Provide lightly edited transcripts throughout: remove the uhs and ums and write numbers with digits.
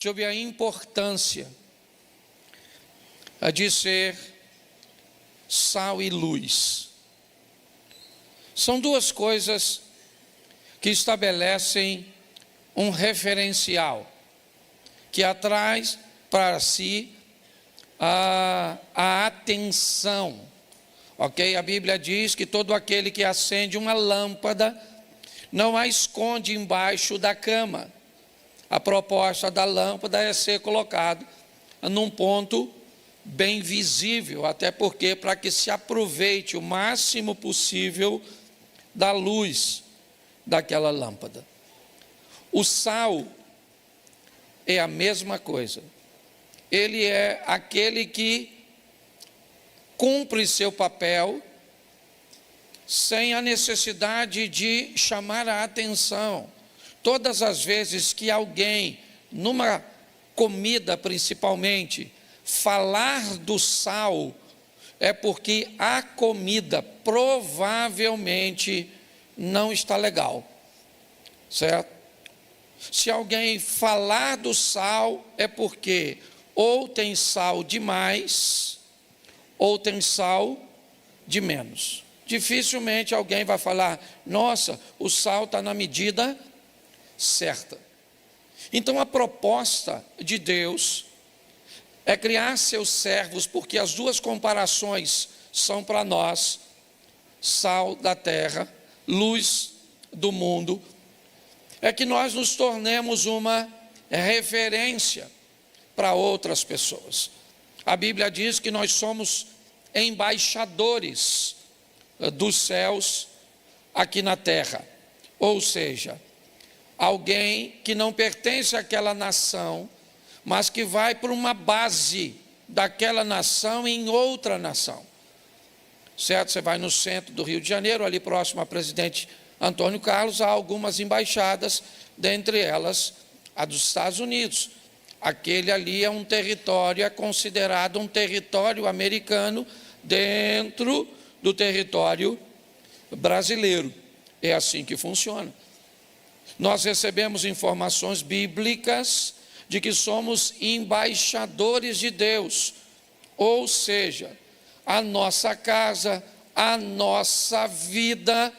sobre a importância de ser sal e luz. São duas coisas que estabelecem um referencial, que atrai para si a atenção. Ok? A Bíblia diz que todo aquele que acende uma lâmpada não a esconde embaixo da cama. A proposta da lâmpada é ser colocado num ponto bem visível, até porque para que se aproveite o máximo possível da luz daquela lâmpada. O sal é a mesma coisa. Ele é aquele que cumpre seu papel sem a necessidade de chamar a atenção. Todas as vezes que alguém, numa comida principalmente, falar do sal, é porque a comida provavelmente não está legal, certo? Se alguém falar do sal, é porque ou tem sal demais, ou tem sal de menos. Dificilmente alguém vai falar, nossa, o sal está na medida certa. Então a proposta de Deus é criar seus servos, porque as duas comparações são para nós: sal da terra, luz do mundo, é que nós nos tornemos uma referência para outras pessoas. A Bíblia diz que nós somos embaixadores dos céus aqui na terra, ou seja, alguém que não pertence àquela nação, mas que vai para uma base daquela nação em outra nação, certo? Você vai no centro do Rio de Janeiro, ali próximo a Presidente Antônio Carlos, há algumas embaixadas, dentre elas a dos Estados Unidos. Aquele ali é um território, é considerado um território americano dentro do território brasileiro. É assim que funciona. Nós recebemos informações bíblicas de que somos embaixadores de Deus, ou seja, a nossa casa, a nossa vida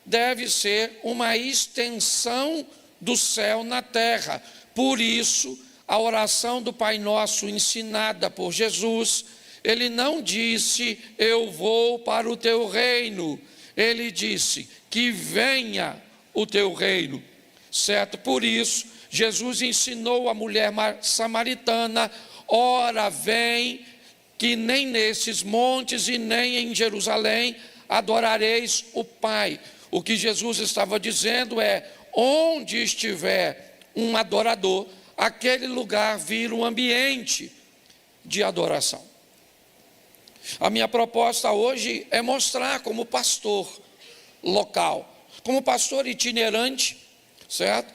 deve ser uma extensão do céu na terra. Por isso, a oração do Pai Nosso ensinada por Jesus, ele não disse, eu vou para o teu reino, ele disse, que venha o teu reino, certo? Por isso, Jesus ensinou a mulher samaritana, ora vem, que nem nesses montes e nem em Jerusalém adorareis o Pai. O que Jesus estava dizendo é, onde estiver um adorador, aquele lugar vira um ambiente de adoração. A minha proposta hoje é mostrar como pastor local, como pastor itinerante, certo?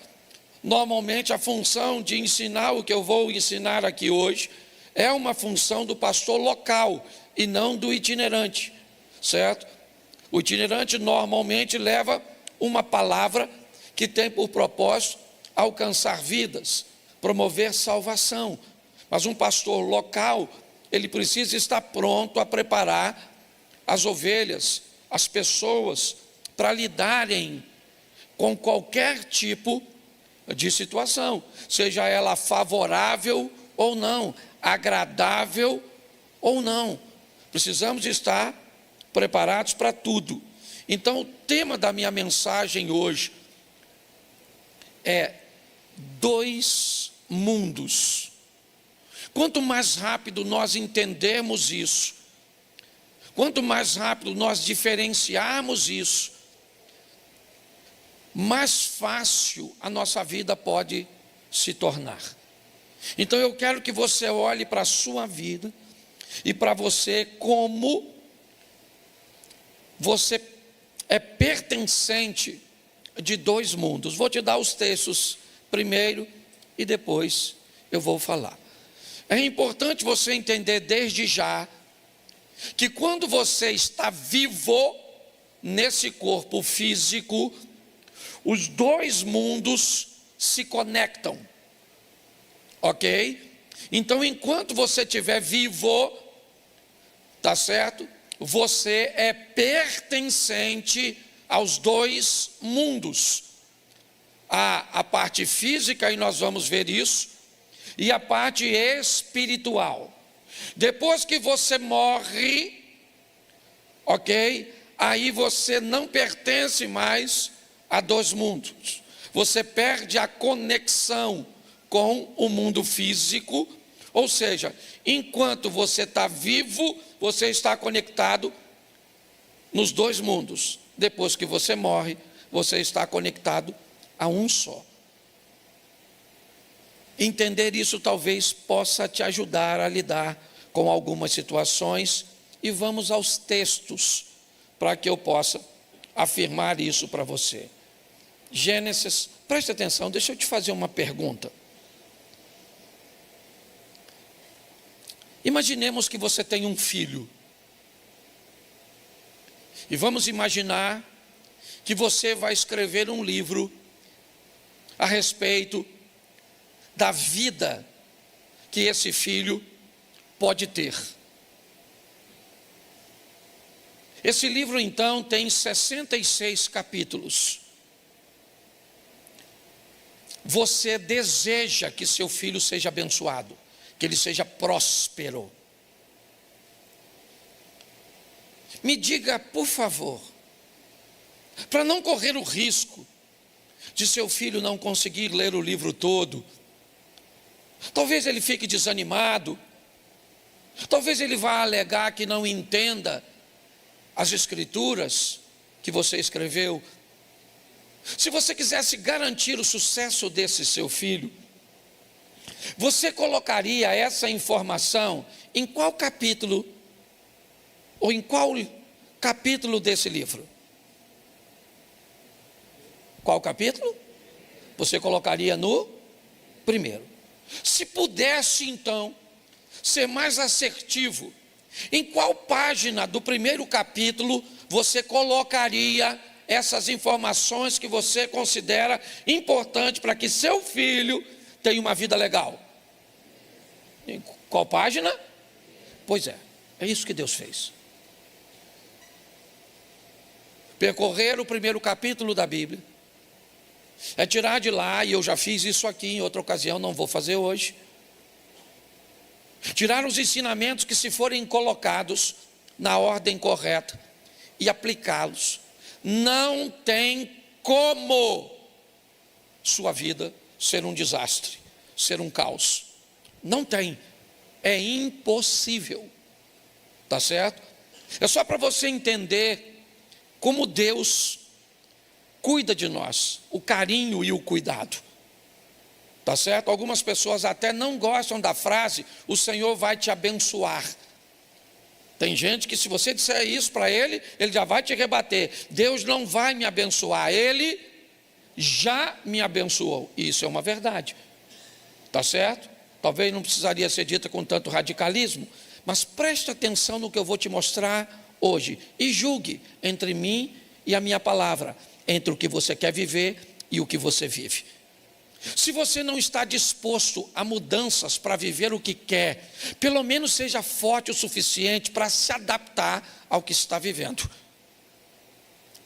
Normalmente a função de ensinar o que eu vou ensinar aqui hoje é uma função do pastor local e não do itinerante, certo? O itinerante normalmente leva uma palavra que tem por propósito alcançar vidas, promover salvação. Mas um pastor local, ele precisa estar pronto a preparar as ovelhas, as pessoas, para lidarem com qualquer tipo de situação, seja ela favorável ou não, agradável ou não. Precisamos estar preparados para tudo. Então, o tema da minha mensagem hoje é dois mundos. Quanto mais rápido nós entendermos isso, quanto mais rápido nós diferenciarmos isso, mais fácil a nossa vida pode se tornar. Então eu quero que você olhe para a sua vida e para você como você é pertencente de dois mundos. Vou te dar os textos primeiro e depois eu vou falar. É importante você entender desde já que quando você está vivo nesse corpo físico, os dois mundos se conectam. ok? Então, enquanto você estiver vivo, tá certo? Você é pertencente aos dois mundos. A parte física, e nós vamos ver isso, e a parte espiritual. Depois que você morre, ok? Aí você não pertence mais a dois mundos. Você perde a conexão com o mundo físico, ou seja, enquanto você está vivo, você está conectado nos dois mundos. Depois que você morre, você está conectado a um só. Entender isso talvez possa te ajudar a lidar com algumas situações, e vamos aos textos para que eu possa afirmar isso para você. Gênesis, preste atenção, deixa eu te fazer uma pergunta. Imaginemos que você tem um filho. E vamos imaginar que você vai escrever um livro a respeito da vida que esse filho pode ter. Esse livro, então, tem 66 capítulos. Você deseja que seu filho seja abençoado, que ele seja próspero. Me diga, por favor, para não correr o risco de seu filho não conseguir ler o livro todo, talvez ele fique desanimado, talvez ele vá alegar que não entenda as escrituras que você escreveu. Se você quisesse garantir o sucesso desse seu filho, você colocaria essa informação em qual capítulo, ou em qual capítulo desse livro? Qual capítulo? Você colocaria no primeiro. Se pudesse, então, ser mais assertivo, em qual página do primeiro capítulo você colocaria essas informações que você considera importante para que seu filho tenha uma vida legal? Em qual página? Pois é isso que Deus fez. Percorrer o primeiro capítulo da Bíblia é tirar de lá, e eu já fiz isso aqui em outra ocasião, não vou fazer hoje. Tirar os ensinamentos que, se forem colocados na ordem correta e aplicá-los, não tem como sua vida ser um desastre, ser um caos. Não tem, é impossível, tá certo? É só para você entender como Deus cuida de nós, o carinho e o cuidado, tá certo? Algumas pessoas até não gostam da frase, o Senhor vai te abençoar. Tem gente que, se você disser isso para ele, ele já vai te rebater. Deus não vai me abençoar, ele já me abençoou. Isso é uma verdade, tá certo? Talvez não precisaria ser dita com tanto radicalismo, mas preste atenção no que eu vou te mostrar hoje e julgue entre mim e a minha palavra, entre o que você quer viver e o que você vive. Se você não está disposto a mudanças para viver o que quer, pelo menos seja forte o suficiente para se adaptar ao que está vivendo.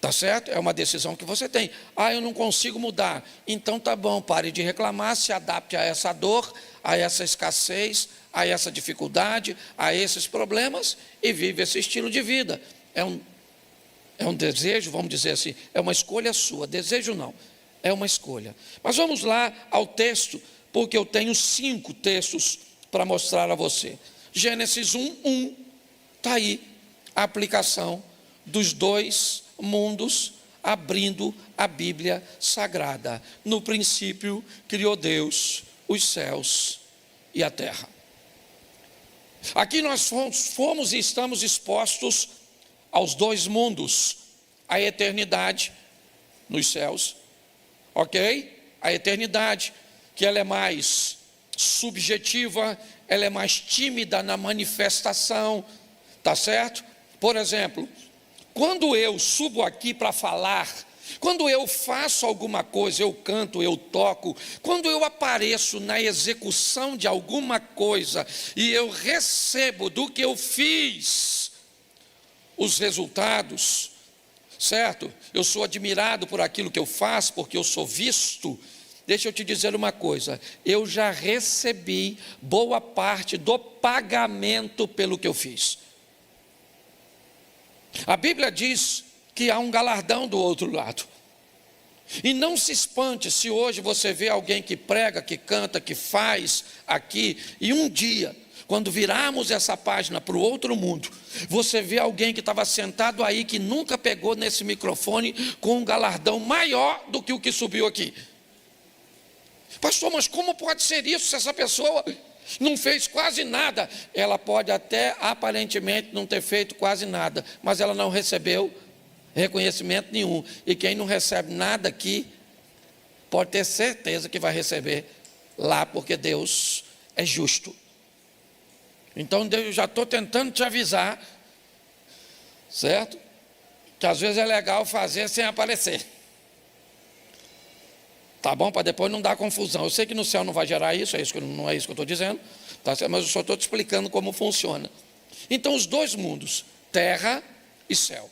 Tá certo? É uma decisão que você tem. Eu não consigo mudar. Então tá bom, pare de reclamar, se adapte a essa dor, a essa escassez, a essa dificuldade, a esses problemas e vive esse estilo de vida. É um desejo, vamos dizer assim, é uma escolha sua. Desejo não, é uma escolha. Mas vamos lá ao texto, porque eu tenho 5 textos para mostrar a você. Gênesis 1:1, está aí a aplicação dos dois mundos, abrindo a Bíblia Sagrada. No princípio criou Deus os céus e a terra. Aqui nós fomos e estamos expostos aos dois mundos, a eternidade nos céus, ok? A eternidade, que ela é mais subjetiva, ela é mais tímida na manifestação, tá certo? Por exemplo, quando eu subo aqui para falar, Quando eu faço alguma coisa, eu canto, eu toco, quando eu apareço na execução de alguma coisa e eu recebo do que eu fiz os resultados, certo? Eu sou admirado por aquilo que eu faço, porque eu sou visto. Deixa eu te dizer uma coisa, eu já recebi boa parte do pagamento pelo que eu fiz. A Bíblia diz que há um galardão do outro lado. E não se espante se hoje você vê alguém que prega, que canta, que faz aqui, e um dia, quando virarmos essa página para o outro mundo, você vê alguém que estava sentado aí, que nunca pegou nesse microfone, com um galardão maior do que o que subiu aqui. Pastor, mas como pode ser isso se essa pessoa não fez quase nada? Ela pode até aparentemente não ter feito quase nada, mas ela não recebeu reconhecimento nenhum. E quem não recebe nada aqui, pode ter certeza que vai receber lá, porque Deus é justo. Então eu já estou tentando te avisar, certo? Que às vezes é legal fazer sem aparecer. Tá bom? Para depois não dar confusão. Eu sei que no céu não vai gerar isso, não é isso que eu estou dizendo, tá certo? Mas eu só estou te explicando como funciona. Então os dois mundos, terra e céu,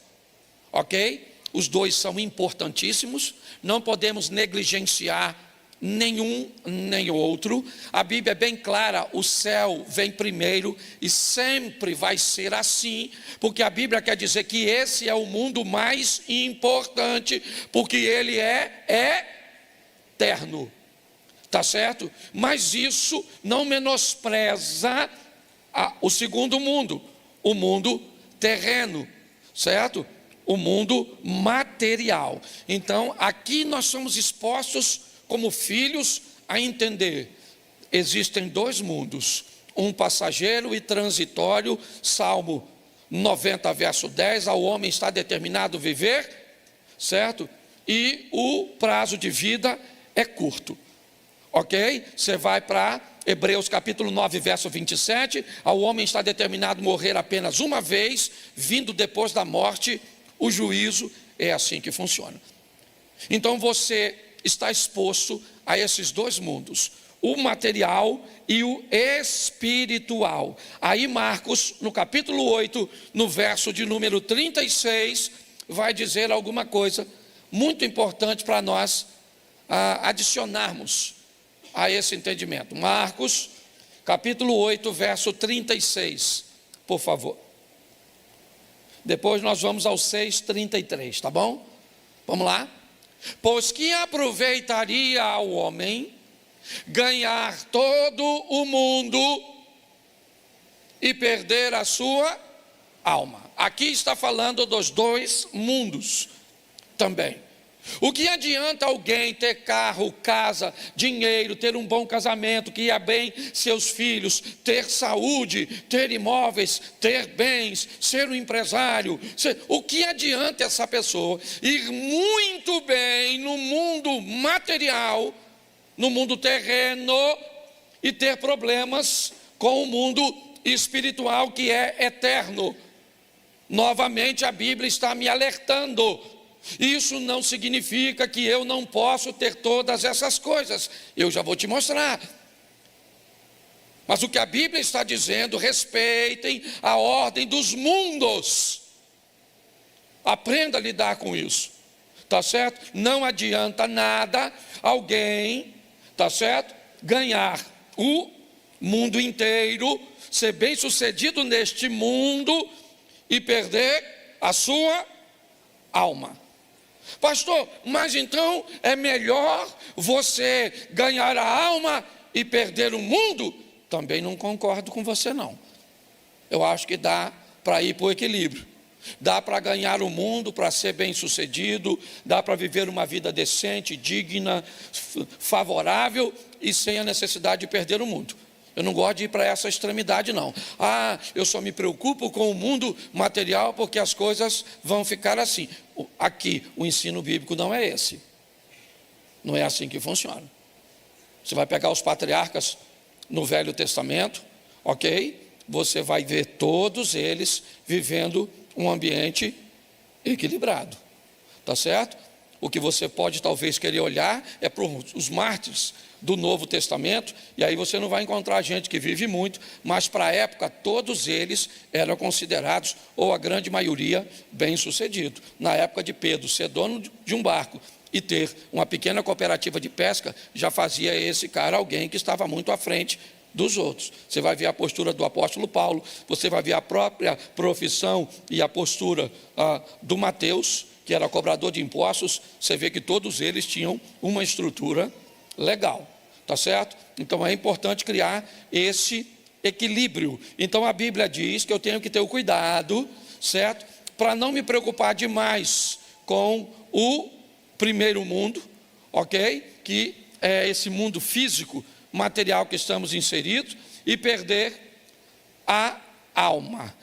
ok? Os dois são importantíssimos, não podemos negligenciar nenhum nem outro. A Bíblia é bem clara, o céu vem primeiro e sempre vai ser assim, porque a Bíblia quer dizer que esse é o mundo mais importante, porque ele é eterno, tá certo? Mas isso não menospreza o segundo mundo, o mundo terreno, certo? O mundo material. Então, aqui nós somos expostos como filhos a entender, existem dois mundos, um passageiro e transitório. Salmo 90, verso 10, ao homem está determinado viver, certo? E o prazo de vida é curto, ok? Você vai para Hebreus capítulo 9, verso 27, ao homem está determinado morrer apenas uma vez, vindo depois da morte o juízo. É assim que funciona. Então você está exposto a esses dois mundos, o material e o espiritual. Aí Marcos, no capítulo 8, no verso de número 36, vai dizer alguma coisa muito importante para nós adicionarmos a esse entendimento. Marcos, capítulo 8, verso 36, por favor. Depois nós vamos ao 6:33, tá bom? Vamos lá? Pois que aproveitaria ao homem ganhar todo o mundo e perder a sua alma. Aqui está falando dos dois mundos também. O que adianta alguém ter carro, casa, dinheiro, ter um bom casamento, que ia bem seus filhos, ter saúde, ter imóveis, ter bens, ser um empresário? O que adianta essa pessoa ir muito bem no mundo material, no mundo terreno, e ter problemas com o mundo espiritual, que é eterno? Novamente a Bíblia está me alertando. Isso não significa que eu não posso ter todas essas coisas. Eu já vou te mostrar. Mas o que a Bíblia está dizendo, respeitem a ordem dos mundos. Aprenda a lidar com isso. Tá certo? Não adianta nada alguém, tá certo? Ganhar o mundo inteiro, ser bem sucedido neste mundo e perder a sua alma. Pastor, mas então é melhor você ganhar a alma e perder o mundo? Também não concordo com você, não. Eu acho que dá para ir para o equilíbrio. Dá para ganhar o mundo, para ser bem sucedido, dá para viver uma vida decente, digna, favorável e sem a necessidade de perder o mundo. Eu não gosto de ir para essa extremidade, não. Eu só me preocupo com o mundo material porque as coisas vão ficar assim. Aqui, o ensino bíblico não é esse. Não é assim que funciona. Você vai pegar os patriarcas no Velho Testamento, ok? Você vai ver todos eles vivendo um ambiente equilibrado. Tá certo? O que você pode talvez querer olhar é para os mártires do Novo Testamento, e aí você não vai encontrar gente que vive muito, mas para a época todos eles eram considerados, ou a grande maioria, bem-sucedido. Na época de Pedro, ser dono de um barco e ter uma pequena cooperativa de pesca, já fazia esse cara alguém que estava muito à frente dos outros. Você vai ver a postura do apóstolo Paulo, você vai ver a própria profissão e a postura do Mateus, que era cobrador de impostos. Você vê que todos eles tinham uma estrutura legal, tá certo? Então é importante criar esse equilíbrio. Então a Bíblia diz que eu tenho que ter o cuidado, certo? Para não me preocupar demais com o primeiro mundo, ok? Que é esse mundo físico, material que estamos inseridos, e perder a alma.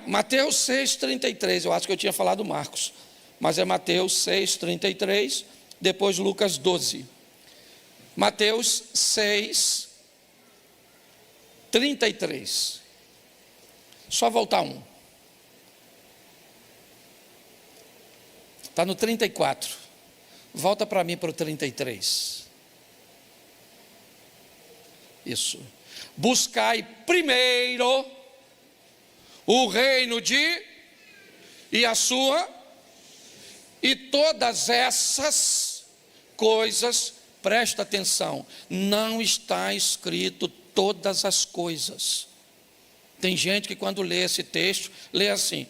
Mateus 6,33, eu acho que eu tinha falado Marcos, mas é Mateus 6,33, depois Lucas 12. Mateus 6,33. Só voltar um. Está no 34. Volta para mim para o 33. Isso. Buscai primeiro o reino e a sua, e todas essas coisas, presta atenção, não está escrito todas as coisas. Tem gente que quando lê esse texto, lê assim: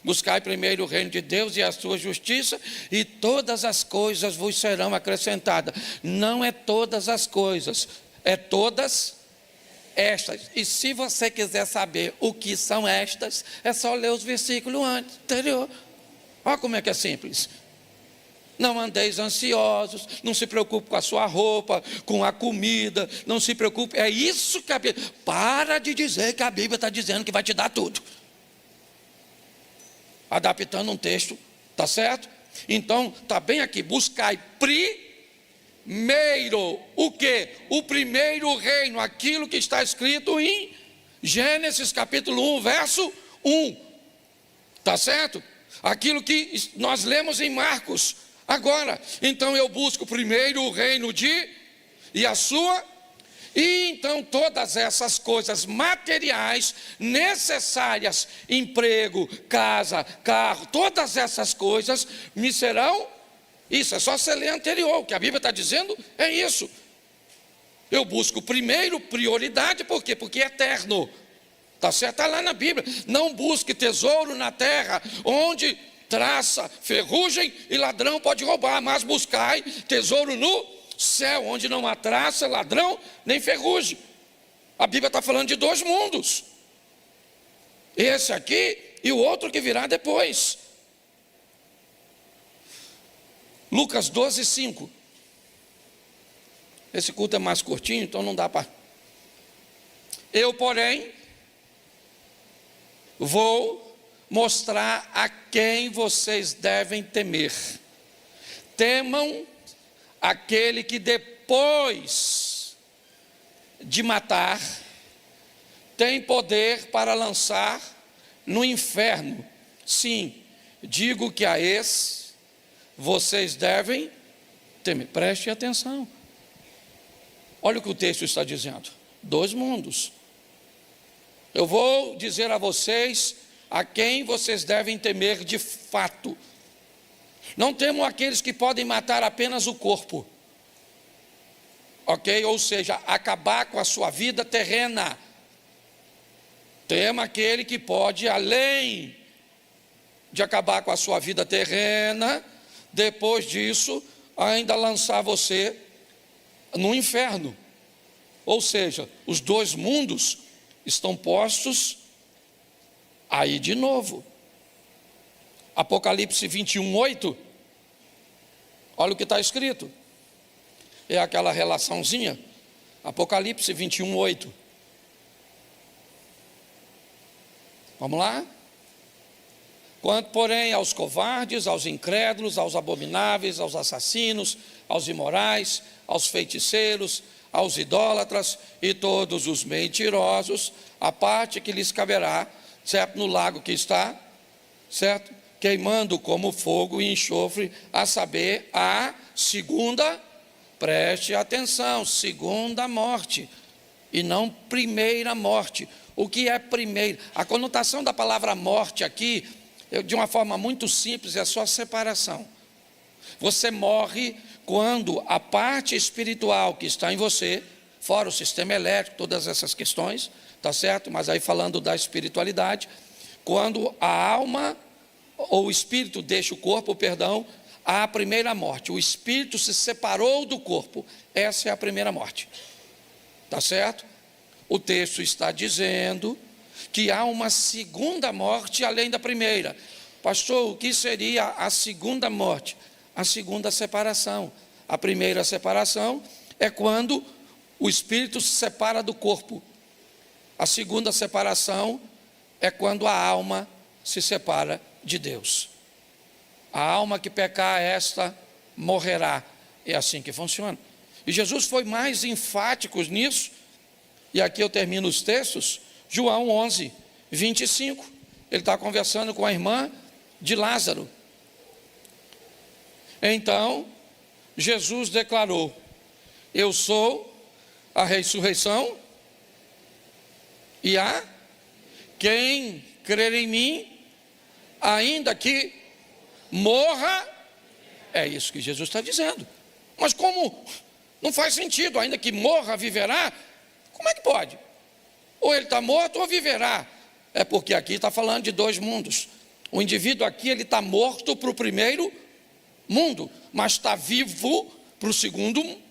buscai primeiro o reino de Deus e a sua justiça, e todas as coisas vos serão acrescentadas. Não é todas as coisas, é todas estas. E se você quiser saber o que são estas, é só ler os versículos anterior. Olha como é que é simples. Não andeis ansiosos, não se preocupe com a sua roupa, com a comida, não se preocupe. É isso que a Bíblia... Para de dizer que a Bíblia está dizendo que vai te dar tudo. Adaptando um texto, tá certo? Então, está bem aqui, buscai primeiro, o quê? O primeiro reino, aquilo que está escrito em Gênesis capítulo 1, verso 1, tá certo? Aquilo que nós lemos em Marcos, agora. Então eu busco primeiro o reino e a sua, e então todas essas coisas materiais necessárias, emprego, casa, carro, todas essas coisas me serão. Isso é só você ler anterior, o que a Bíblia está dizendo é isso. Eu busco primeiro prioridade, por quê? Porque é eterno, está certo? Está lá na Bíblia. Não busque tesouro na terra, onde traça, ferrugem e ladrão pode roubar, mas buscai tesouro no céu, onde não há traça, ladrão, nem ferrugem. A Bíblia está falando de dois mundos, esse aqui e o outro que virá depois. Lucas 12, 5. Esse culto é mais curtinho, então não dá para... Eu, porém, vou mostrar a quem vocês devem temer. Temam aquele que depois de matar tem poder para lançar no inferno. Sim, digo que a esse vocês devem temer. Preste atenção. Olha o que o texto está dizendo. Dois mundos. Eu vou dizer a vocês a quem vocês devem temer de fato. Não temam aqueles que podem matar apenas o corpo, ok? Ou seja, acabar com a sua vida terrena. Tema aquele que pode, além de acabar com a sua vida terrena, depois disso, ainda lançar você no inferno. Ou seja, os dois mundos estão postos aí de novo. Apocalipse 21, 8. Olha o que está escrito. É aquela relaçãozinha. Apocalipse 21, 8. Vamos lá? Quanto, porém, aos covardes, aos incrédulos, aos abomináveis, aos assassinos, aos imorais, aos feiticeiros, aos idólatras e todos os mentirosos, a parte que lhes caberá, certo? No lago que está, certo? queimando como fogo e enxofre, a saber, a segunda, preste atenção, segunda morte, e não primeira morte. O que é primeiro? A conotação da palavra morte aqui, de uma forma muito simples, é só separação. Você morre quando a parte espiritual que está em você, fora o sistema elétrico, todas essas questões, tá certo? Mas aí falando da espiritualidade, quando a alma ou o espírito deixa o corpo, perdão, há a primeira morte. O espírito se separou do corpo. Essa é a primeira morte. Tá certo? O texto está dizendo que há uma segunda morte além da primeira. Pastor, o que seria a segunda morte? A segunda separação. A primeira separação é quando o espírito se separa do corpo. A segunda separação é quando a alma se separa de Deus. A alma que pecar, esta morrerá. É assim que funciona. E Jesus foi mais enfático nisso. E aqui eu termino os textos. João 11, 25. Ele está conversando com a irmã de Lázaro. Então, Jesus declarou: eu sou a ressurreição e a quem crer em mim, ainda que morra. É isso que Jesus está dizendo. Mas como não faz sentido, ainda que morra, viverá? Como é que pode? Ou ele está morto ou viverá. É porque aqui está falando de dois mundos. O indivíduo aqui, ele está morto para o primeiro mundo, mas está vivo para o segundo mundo,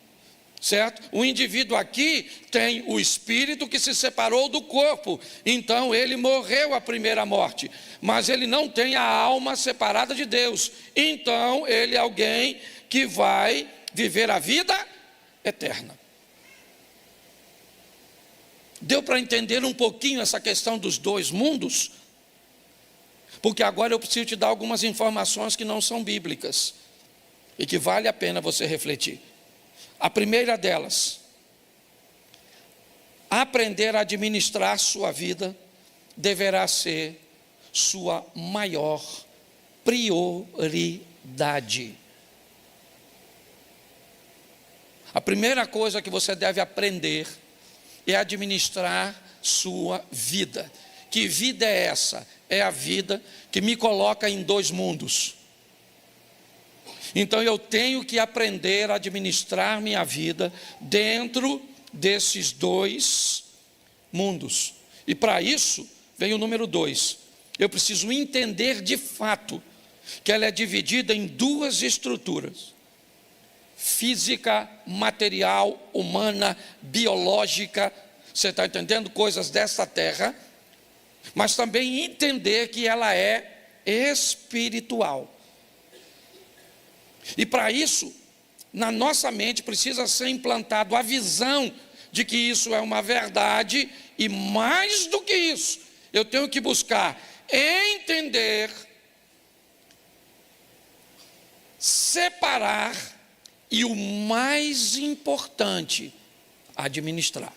certo? O indivíduo aqui tem o espírito que se separou do corpo, então ele morreu a primeira morte, mas ele não tem a alma separada de Deus, então ele é alguém que vai viver a vida eterna. Deu para entender um pouquinho essa questão dos dois mundos? Porque agora eu preciso te dar algumas informações que não são bíblicas e que vale a pena você refletir. A primeira delas, aprender a administrar sua vida deverá ser sua maior prioridade. A primeira coisa que você deve aprender é administrar sua vida. Que vida é essa? É a vida que me coloca em dois mundos. Então eu tenho que aprender a administrar minha vida dentro desses dois mundos. E para isso vem o número 2. Eu preciso entender de fato que ela é dividida em duas estruturas: física, material, humana, biológica. Você está entendendo? Coisas desta terra. Mas também entender que ela é espiritual. E para isso, na nossa mente precisa ser implantado a visão de que isso é uma verdade. E mais do que isso, eu tenho que buscar entender, separar e, o mais importante, administrar.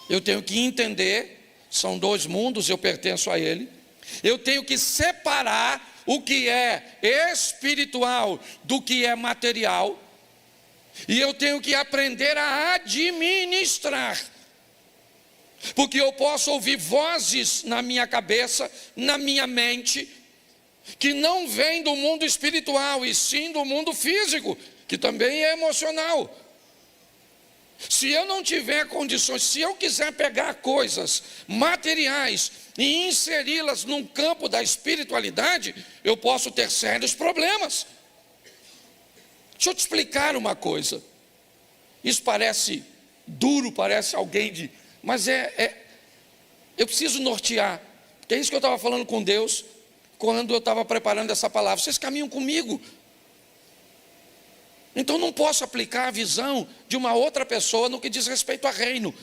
Eu tenho que entender, são dois mundos, eu pertenço a ele. Eu tenho que separar o que é espiritual do que é material. E eu tenho que aprender a administrar. Porque eu posso ouvir vozes na minha cabeça, na minha mente, que não vêm do mundo espiritual, e sim do mundo físico, que também é emocional. Se eu não tiver condições, se eu quiser pegar coisas materiais e inseri-las num campo da espiritualidade, eu posso ter sérios problemas. Deixa eu te explicar uma coisa. Isso parece duro, parece alguém de... Mas eu preciso nortear. Porque é isso que eu estava falando com Deus quando eu estava preparando essa palavra. Vocês caminham comigo. Então não posso aplicar a visão de uma outra pessoa no que diz respeito a reino.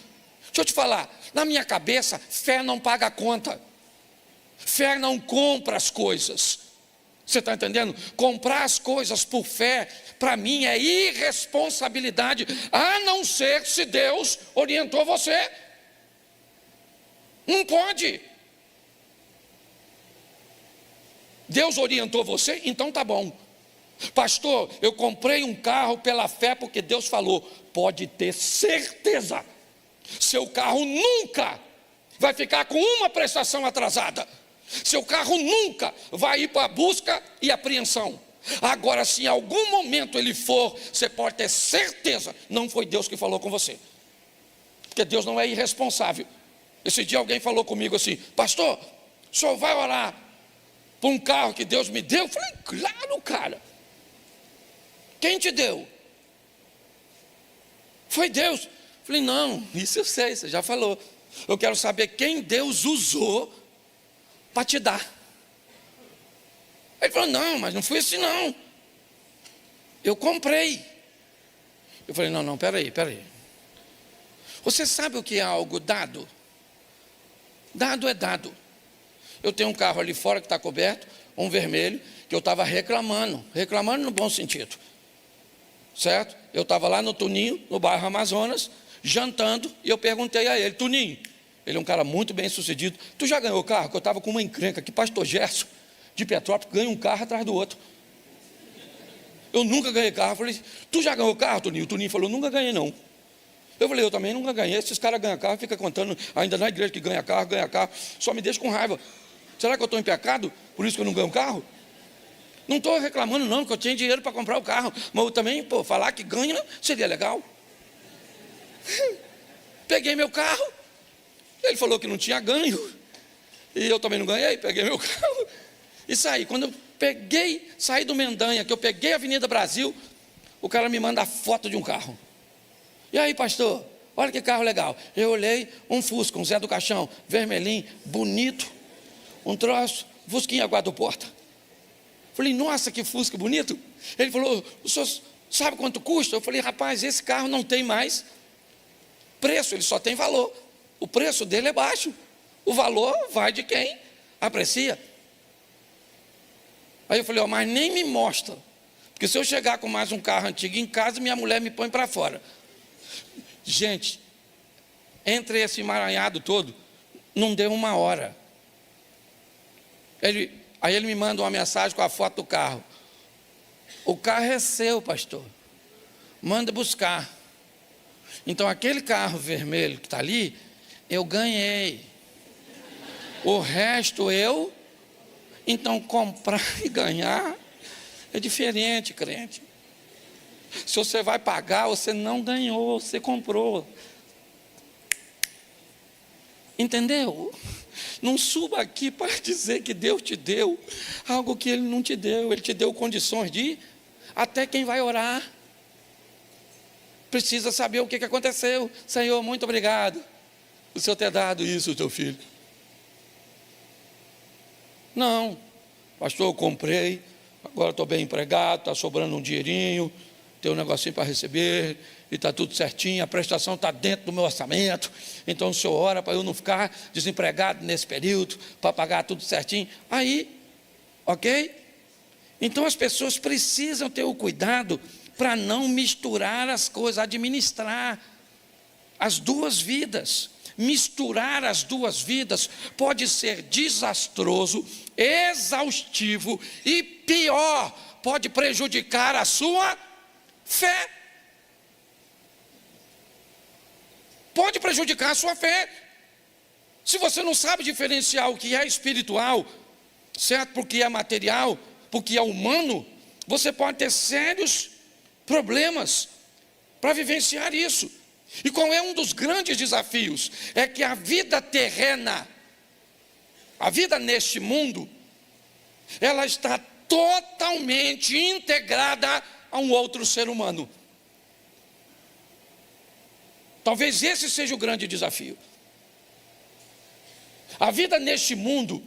Deixa eu te falar, na minha cabeça, fé não paga a conta. Fé não compra as coisas. Você está entendendo? Comprar as coisas por fé, para mim é irresponsabilidade, a não ser se Deus orientou você. Não pode. Deus orientou você? Então tá bom. Pastor, eu comprei um carro pela fé porque Deus falou. Pode ter certeza, seu carro nunca vai ficar com uma prestação atrasada. Seu carro nunca vai ir para a busca e apreensão. Agora, se em algum momento ele for, você pode ter certeza, não foi Deus que falou com você. Porque Deus não é irresponsável. Esse dia alguém falou comigo assim: pastor, o senhor vai orar por um carro que Deus me deu? Eu falei: claro, cara. Quem te deu? Foi Deus. Eu falei: não, isso eu sei, você já falou. Eu quero saber quem Deus usou para te dar. Ele falou: não, mas não foi assim não. Eu comprei. Eu falei: não, peraí. Você sabe o que é algo dado? Dado é dado. Eu tenho um carro ali fora que está coberto, um vermelho, que eu estava reclamando no bom sentido. Certo? Eu estava lá no Tuninho, no bairro Amazonas, jantando, e eu perguntei a ele: Tuninho, ele é um cara muito bem sucedido, tu já ganhou carro? Que eu estava com uma encrenca, que pastor Gerson, de Petrópolis, ganha um carro atrás do outro. Eu nunca ganhei carro. Eu falei: tu já ganhou carro, Tuninho? O Tuninho falou: nunca ganhei não. Eu falei: eu também nunca ganhei. Esses caras ganham carro, fica contando ainda na igreja que ganha carro, só me deixa com raiva. Será que eu estou em pecado? Por isso que eu não ganho carro? Não estou reclamando não, que eu tinha dinheiro para comprar o carro, mas eu também, falar que ganha seria legal. Peguei meu carro, ele falou que não tinha ganho, e eu também não ganhei, peguei meu carro e saí. Quando eu saí do Mendanha, que eu peguei a Avenida Brasil, o cara me manda a foto de um carro. E aí, pastor, olha que carro legal. Eu olhei, um Fusca, um Zé do Caixão, vermelhinho, bonito, um troço, Fusquinha guarda-porta. Falei: nossa, que Fusca bonito. Ele falou: o senhor sabe quanto custa? Eu falei: rapaz, esse carro não tem mais preço, ele só tem valor. O preço dele é baixo. O valor vai de quem aprecia. Aí eu falei: mas nem me mostra. Porque se eu chegar com mais um carro antigo em casa, minha mulher me põe para fora. Gente, entre esse emaranhado todo, não deu uma hora. Aí ele me manda uma mensagem com a foto do carro. O carro é seu, pastor. Manda buscar. Então aquele carro vermelho que está ali, eu ganhei. O resto eu. Então comprar e ganhar é diferente, crente. Se você vai pagar, você não ganhou, você comprou. Entendeu? Não suba aqui para dizer que Deus te deu algo que Ele não te deu. Ele te deu condições de. Até quem vai orar precisa saber o que aconteceu. Senhor, muito obrigado por o Senhor ter dado isso ao teu filho. Não, pastor, eu comprei, agora estou bem empregado, está sobrando um dinheirinho, tem um negocinho para receber, e está tudo certinho, a prestação está dentro do meu orçamento, então o senhor ora para eu não ficar desempregado nesse período, para pagar tudo certinho. Aí, ok? Então as pessoas precisam ter o cuidado para não misturar as coisas, administrar as duas vidas. Misturar as duas vidas pode ser desastroso, exaustivo e pior, pode prejudicar a sua fé. Pode prejudicar a sua fé. Se você não sabe diferenciar o que é espiritual, certo? Porque é material, porque é humano, você pode ter sérios problemas para vivenciar isso. E qual é um dos grandes desafios? É que a vida terrena, a vida neste mundo, ela está totalmente integrada a um outro ser humano. Talvez esse seja o grande desafio. A vida neste mundo,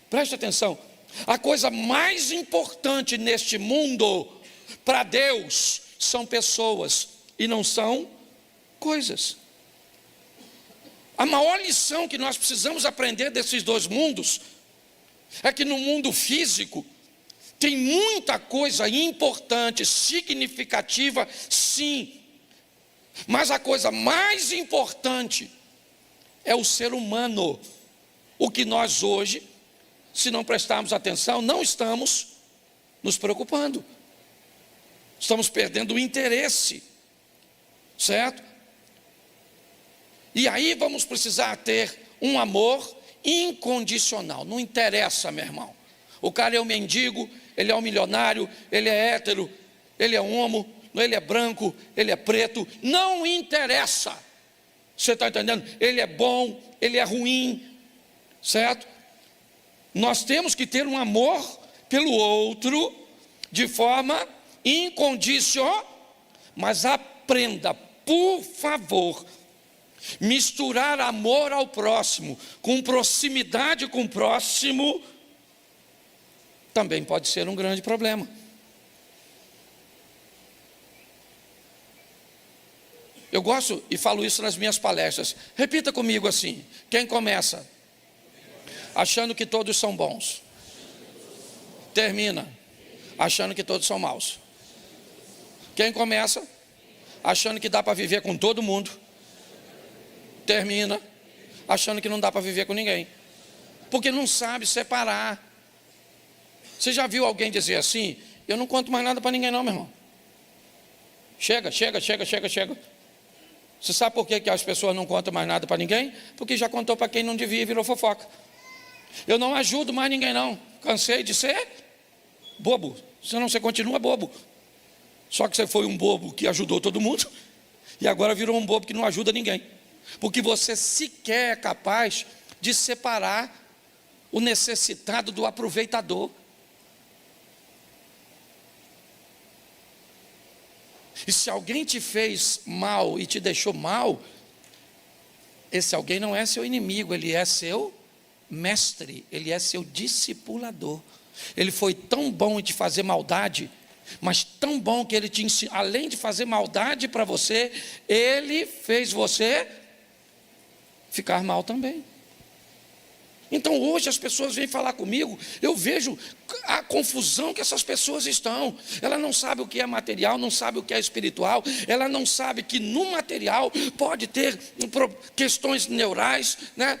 preste atenção, a coisa mais importante neste mundo, para Deus, são pessoas e não são coisas. A maior lição que nós precisamos aprender desses dois mundos é que no mundo físico tem muita coisa importante, significativa, sim, mas a coisa mais importante é o ser humano, o que nós hoje se não prestarmos atenção, não estamos nos preocupando. Estamos perdendo o interesse, certo? E aí vamos precisar ter um amor incondicional. Não interessa, meu irmão. O cara é um mendigo, ele é um milionário, ele é hétero, ele é homo, ele é branco, ele é preto. Não interessa. Você está entendendo? Ele é bom, ele é ruim, certo? Nós temos que ter um amor pelo outro de forma incondicional. Mas aprenda, por favor, misturar amor ao próximo com proximidade com o próximo também pode ser um grande problema. Eu gosto e falo isso nas minhas palestras. Repita comigo assim: quem começa achando que todos são bons, termina achando que todos são maus. Quem começa achando que dá para viver com todo mundo, termina achando que não dá para viver com ninguém, porque não sabe separar. Você já viu alguém dizer assim: eu não conto mais nada para ninguém não, meu irmão. Chega. Você sabe por que as pessoas não contam mais nada para ninguém? Porque já contou para quem não devia e virou fofoca. Eu não ajudo mais ninguém não, cansei de ser bobo. Senão você continua bobo. Só que você foi um bobo que ajudou todo mundo e agora virou um bobo que não ajuda ninguém, porque você sequer é capaz de separar o necessitado do aproveitador. E se alguém te fez mal e te deixou mal, esse alguém não é seu inimigo, ele é seu mestre, ele é seu discipulador. Ele foi tão bom em te fazer maldade, mas tão bom que ele te ensinou, além de fazer maldade para você, ele fez você ficar mal também. Então hoje as pessoas vêm falar comigo, eu vejo a confusão que essas pessoas estão. Ela não sabe o que é material, não sabe o que é espiritual. Ela não sabe que no material pode ter questões neurais, né?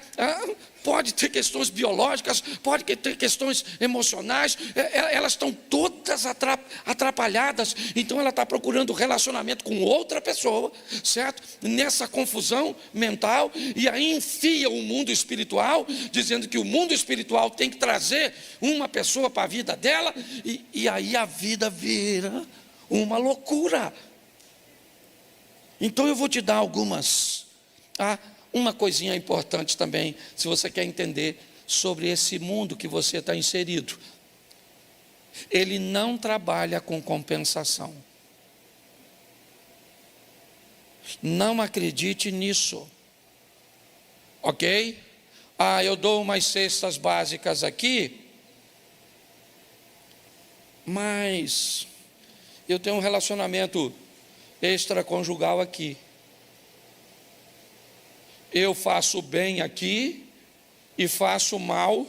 Pode ter questões biológicas, pode ter questões emocionais. Elas estão todas atrapalhadas. Então ela está procurando relacionamento com outra pessoa, certo? Nessa confusão mental. E aí enfia o mundo espiritual, dizendo que o mundo espiritual tem que trazer uma pessoa para a vida dela. E aí a vida vira uma loucura. Então eu vou te dar uma coisinha importante também, se você quer entender sobre esse mundo que você está inserido. Ele não trabalha com compensação. Não acredite nisso. Ok? Eu dou umas cestas básicas aqui, mas eu tenho um relacionamento extraconjugal aqui. Eu faço bem aqui e faço mal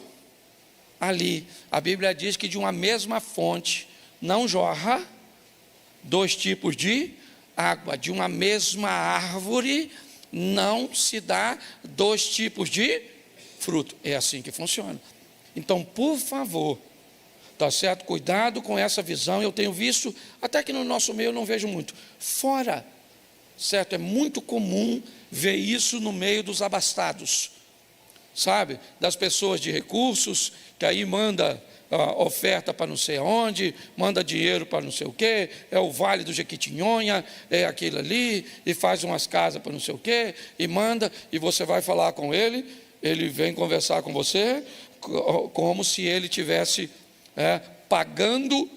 ali. A Bíblia diz que de uma mesma fonte não jorra dois tipos de água. De uma mesma árvore não se dá dois tipos de fruto. É assim que funciona. Então, por favor, tá certo? Cuidado com essa visão. Eu tenho visto, até que no nosso meio eu não vejo muito. Fora, certo? É muito comum ver isso no meio dos abastados, sabe? Das pessoas de recursos, que aí manda oferta para não sei onde, manda dinheiro para não sei o quê, é o Vale do Jequitinhonha, é aquilo ali, e faz umas casas para não sei o quê, e manda, e você vai falar com ele, ele vem conversar com você, como se ele tivesse pagando,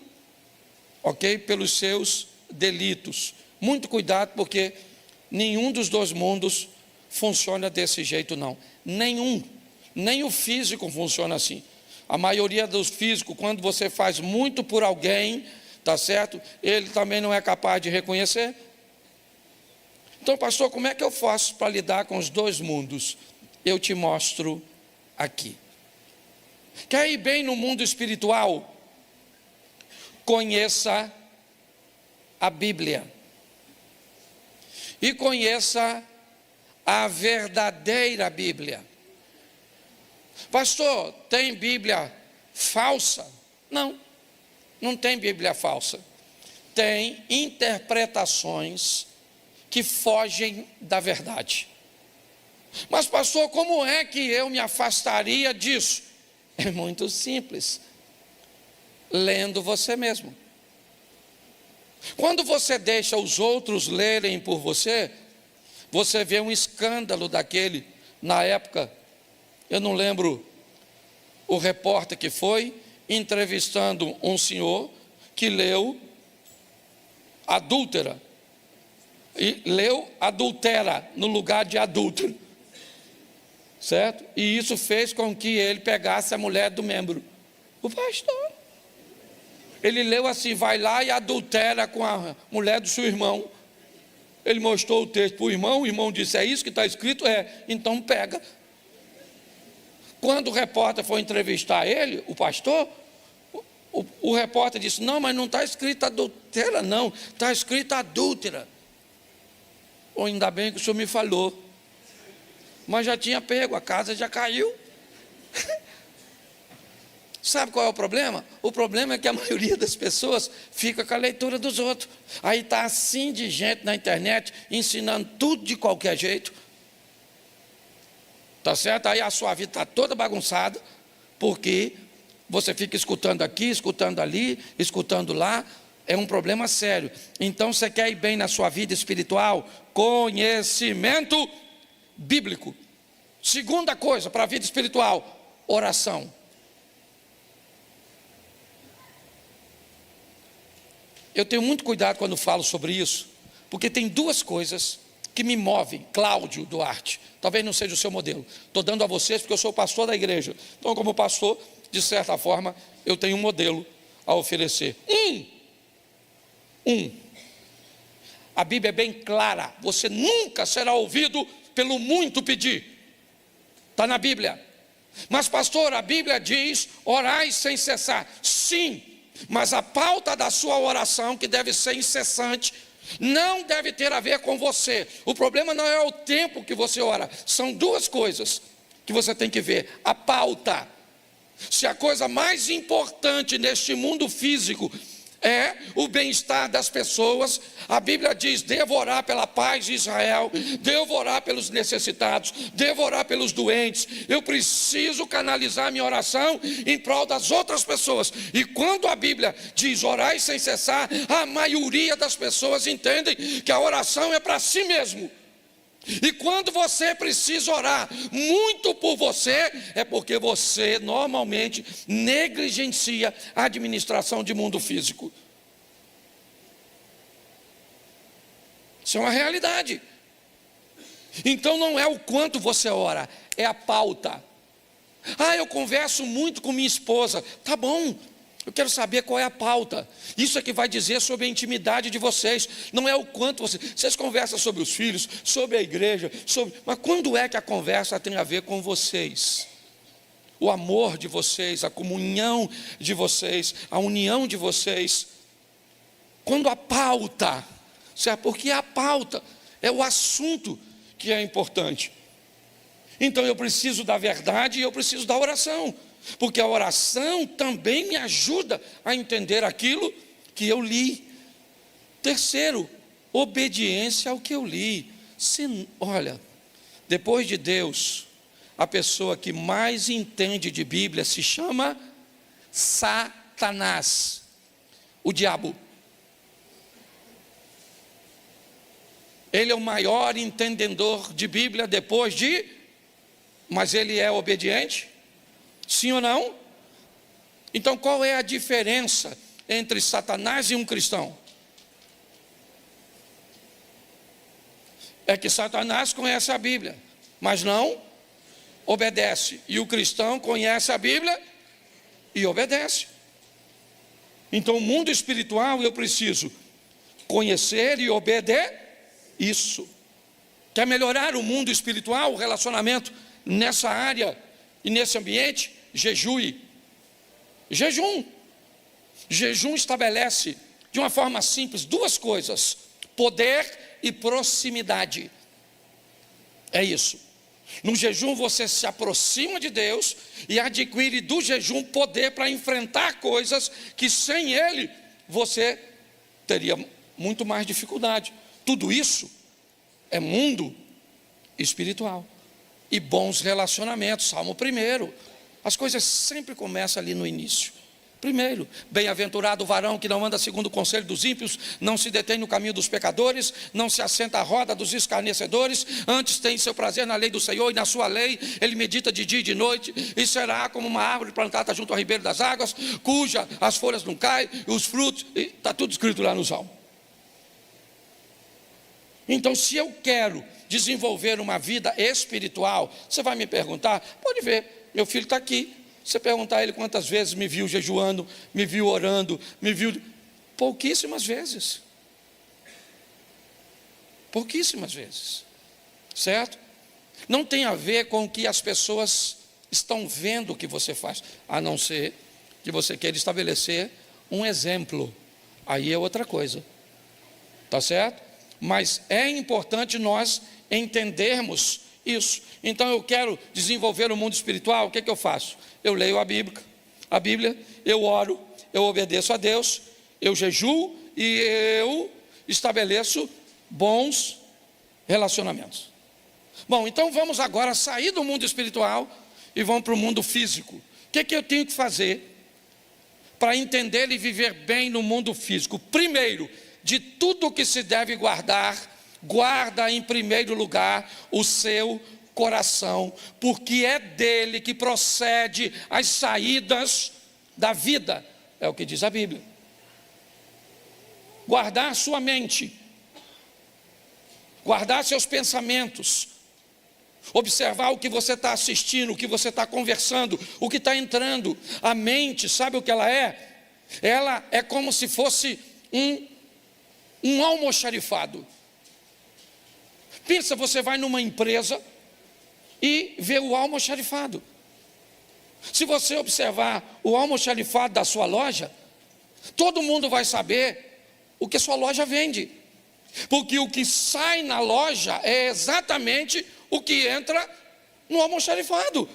ok, pelos seus delitos. Muito cuidado, porque nenhum dos dois mundos funciona desse jeito não. Nenhum. Nem o físico funciona assim. A maioria dos físicos, quando você faz muito por alguém, tá certo? Ele também não é capaz de reconhecer. Então, pastor, como é que eu faço para lidar com os dois mundos? Eu te mostro aqui. Quer ir bem no mundo espiritual? Conheça a Bíblia. E conheça a verdadeira Bíblia. Pastor, tem Bíblia falsa? Não, não tem Bíblia falsa. Tem interpretações que fogem da verdade. Mas pastor, como é que eu me afastaria disso? É muito simples. Lendo você mesmo. Quando você deixa os outros lerem por você, você vê um escândalo daquele, na época, eu não lembro o repórter que foi, entrevistando um senhor que leu adúltera, e leu adultera no lugar de adúltero, certo? E isso fez com que ele pegasse a mulher do membro. O pastor, ele leu assim, vai lá e adultera com a mulher do seu irmão. Ele mostrou o texto para o irmão disse, é isso que está escrito? É, então pega. Quando o repórter foi entrevistar ele, o pastor, o repórter disse, não, mas não está escrito adultera não, está escrito adúltera. Ou ainda bem que o senhor me falou. Mas já tinha pego, a casa já caiu. Sabe qual é o problema? O problema é que a maioria das pessoas fica com a leitura dos outros. Aí está assim de gente na internet, ensinando tudo de qualquer jeito. Tá certo? Aí a sua vida está toda bagunçada, porque você fica escutando aqui, escutando ali, escutando lá. É um problema sério. Então você quer ir bem na sua vida espiritual? Conhecimento bíblico. Segunda coisa para a vida espiritual, oração. Eu tenho muito cuidado quando falo sobre isso, porque tem duas coisas que me movem. Cláudio Duarte, talvez não seja o seu modelo, estou dando a vocês porque eu sou pastor da igreja, então como pastor, de certa forma, eu tenho um modelo a oferecer. A Bíblia é bem clara, você nunca será ouvido pelo muito pedir, está na Bíblia. Mas pastor, a Bíblia diz, orai sem cessar. Sim, mas a pauta da sua oração, que deve ser incessante, não deve ter a ver com você. O problema não é o tempo que você ora, são duas coisas que você tem que ver. A pauta, se a coisa mais importante neste mundo físico é o bem-estar das pessoas, a Bíblia diz, devo orar pela paz de Israel, devo orar pelos necessitados, devo orar pelos doentes, eu preciso canalizar minha oração em prol das outras pessoas. E quando a Bíblia diz orai sem cessar, a maioria das pessoas entendem que a oração é para si mesmo. E quando você precisa orar muito por você, é porque você normalmente negligencia a administração de mundo físico. Isso é uma realidade. Então não é o quanto você ora, é a pauta. Eu converso muito com minha esposa. Tá bom, eu quero saber qual é a pauta. Isso é que vai dizer sobre a intimidade de vocês. Não é o quanto vocês conversam sobre os filhos, sobre a igreja, mas quando é que a conversa tem a ver com vocês? O amor de vocês, a comunhão de vocês, a união de vocês. Quando a pauta, certo? Porque a pauta é o assunto que é importante. Então eu preciso da verdade e eu preciso da oração. Porque a oração também me ajuda a entender aquilo que eu li. Terceiro, obediência ao que eu li. Olha, depois de Deus, a pessoa que mais entende de Bíblia se chama Satanás, o diabo. Ele é o maior entendedor de Bíblia mas ele é obediente? Sim ou não? Então qual é a diferença entre Satanás e um cristão? É que Satanás conhece a Bíblia, mas não obedece. E o cristão conhece a Bíblia e obedece. Então o mundo espiritual eu preciso conhecer e obedecer. Isso. Quer melhorar o mundo espiritual, o relacionamento nessa área e nesse ambiente? Jejue. Jejum estabelece de uma forma simples duas coisas: poder e proximidade. É isso. No jejum você se aproxima de Deus e adquire do jejum poder para enfrentar coisas que sem ele você teria muito mais dificuldade. Tudo isso é mundo espiritual e bons relacionamentos. Salmo 1. As coisas sempre começam ali no início. Primeiro, bem-aventurado o varão que não anda segundo o conselho dos ímpios, não se detém no caminho dos pecadores, não se assenta à roda dos escarnecedores, antes tem seu prazer na lei do Senhor, e na sua lei ele medita de dia e de noite, e será como uma árvore plantada junto ao ribeiro das águas, cuja as folhas não caem, e os frutos, está tudo escrito lá no Salmo. Então, se eu quero desenvolver uma vida espiritual, você vai me perguntar, pode ver, meu filho está aqui. Você perguntar a ele quantas vezes me viu jejuando, me viu orando, me viu... Pouquíssimas vezes. Pouquíssimas vezes. Certo? Não tem a ver com o que as pessoas estão vendo que você faz, a não ser que você queira estabelecer um exemplo. Aí é outra coisa. Tá certo? Mas é importante nós entendermos isso. Então eu quero desenvolver o mundo espiritual, o que é que eu faço? Eu leio a Bíblia, eu oro, eu obedeço a Deus, eu jejuo e eu estabeleço bons relacionamentos. Bom, então vamos agora sair do mundo espiritual e vamos para o mundo físico. O que é que eu tenho que fazer para entender e viver bem no mundo físico? Primeiro, de tudo que se deve guardar, guarda em primeiro lugar o seu coração, porque é dele que procede as saídas da vida, é o que diz a Bíblia. Guardar sua mente, guardar seus pensamentos, observar o que você está assistindo, o que você está conversando, o que está entrando. A mente, sabe o que ela é? Ela é como se fosse um almoxarifado. Pensa, você vai numa empresa e vê o almoxarifado. Se você observar o almoxarifado da sua loja, todo mundo vai saber o que sua loja vende, porque o que sai na loja é exatamente o que entra no almoxarifado.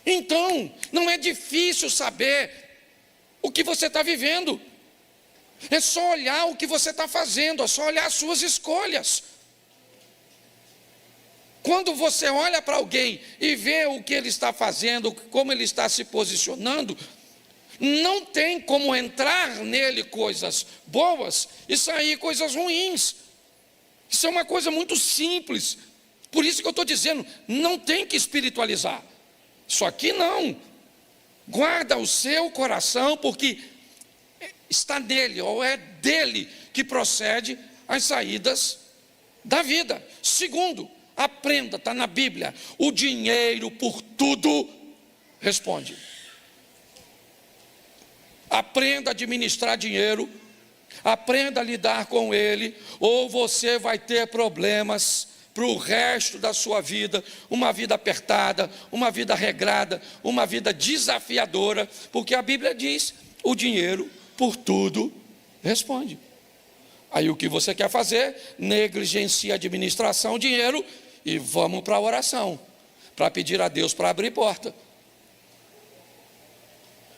Então, não é difícil saber o que você está vivendo, é só olhar o que você está fazendo, é só olhar as suas escolhas. Quando você olha para alguém e vê o que ele está fazendo, como ele está se posicionando, não tem como entrar nele coisas boas e sair coisas ruins. Isso é uma coisa muito simples. Por isso que eu estou dizendo, não tem que espiritualizar. Isso aqui não. Guarda o seu coração, porque está nele, ou é dele que procede as saídas da vida. Segundo, aprenda, está na Bíblia, o dinheiro por tudo responde. Aprenda a administrar dinheiro, aprenda a lidar com ele, ou você vai ter problemas para o resto da sua vida, uma vida apertada, uma vida regrada, uma vida desafiadora, porque a Bíblia diz, o dinheiro por tudo responde. Aí o que você quer fazer? Negligencia a administração, o dinheiro, e vamos para a oração, para pedir a Deus para abrir porta.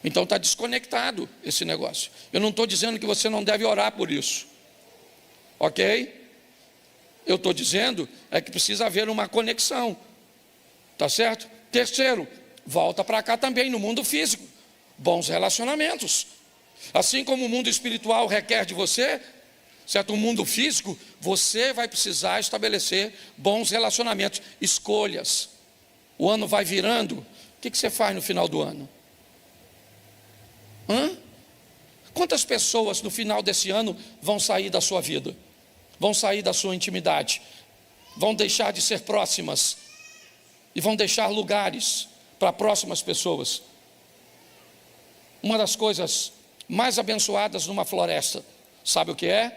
Então está desconectado esse negócio. Eu não estou dizendo que você não deve orar por isso, ok? Eu estou dizendo é que precisa haver uma conexão, tá certo? Terceiro, volta para cá também no mundo físico, bons relacionamentos. Assim como o mundo espiritual requer de você, certo? O mundo físico, você vai precisar estabelecer bons relacionamentos, escolhas. O ano vai virando, o que você faz no final do ano? Quantas pessoas no final desse ano vão sair da sua vida? Vão sair da sua intimidade? Vão deixar de ser próximas? E vão deixar lugares para próximas pessoas? Uma das coisas mais abençoadas numa floresta, sabe o que é?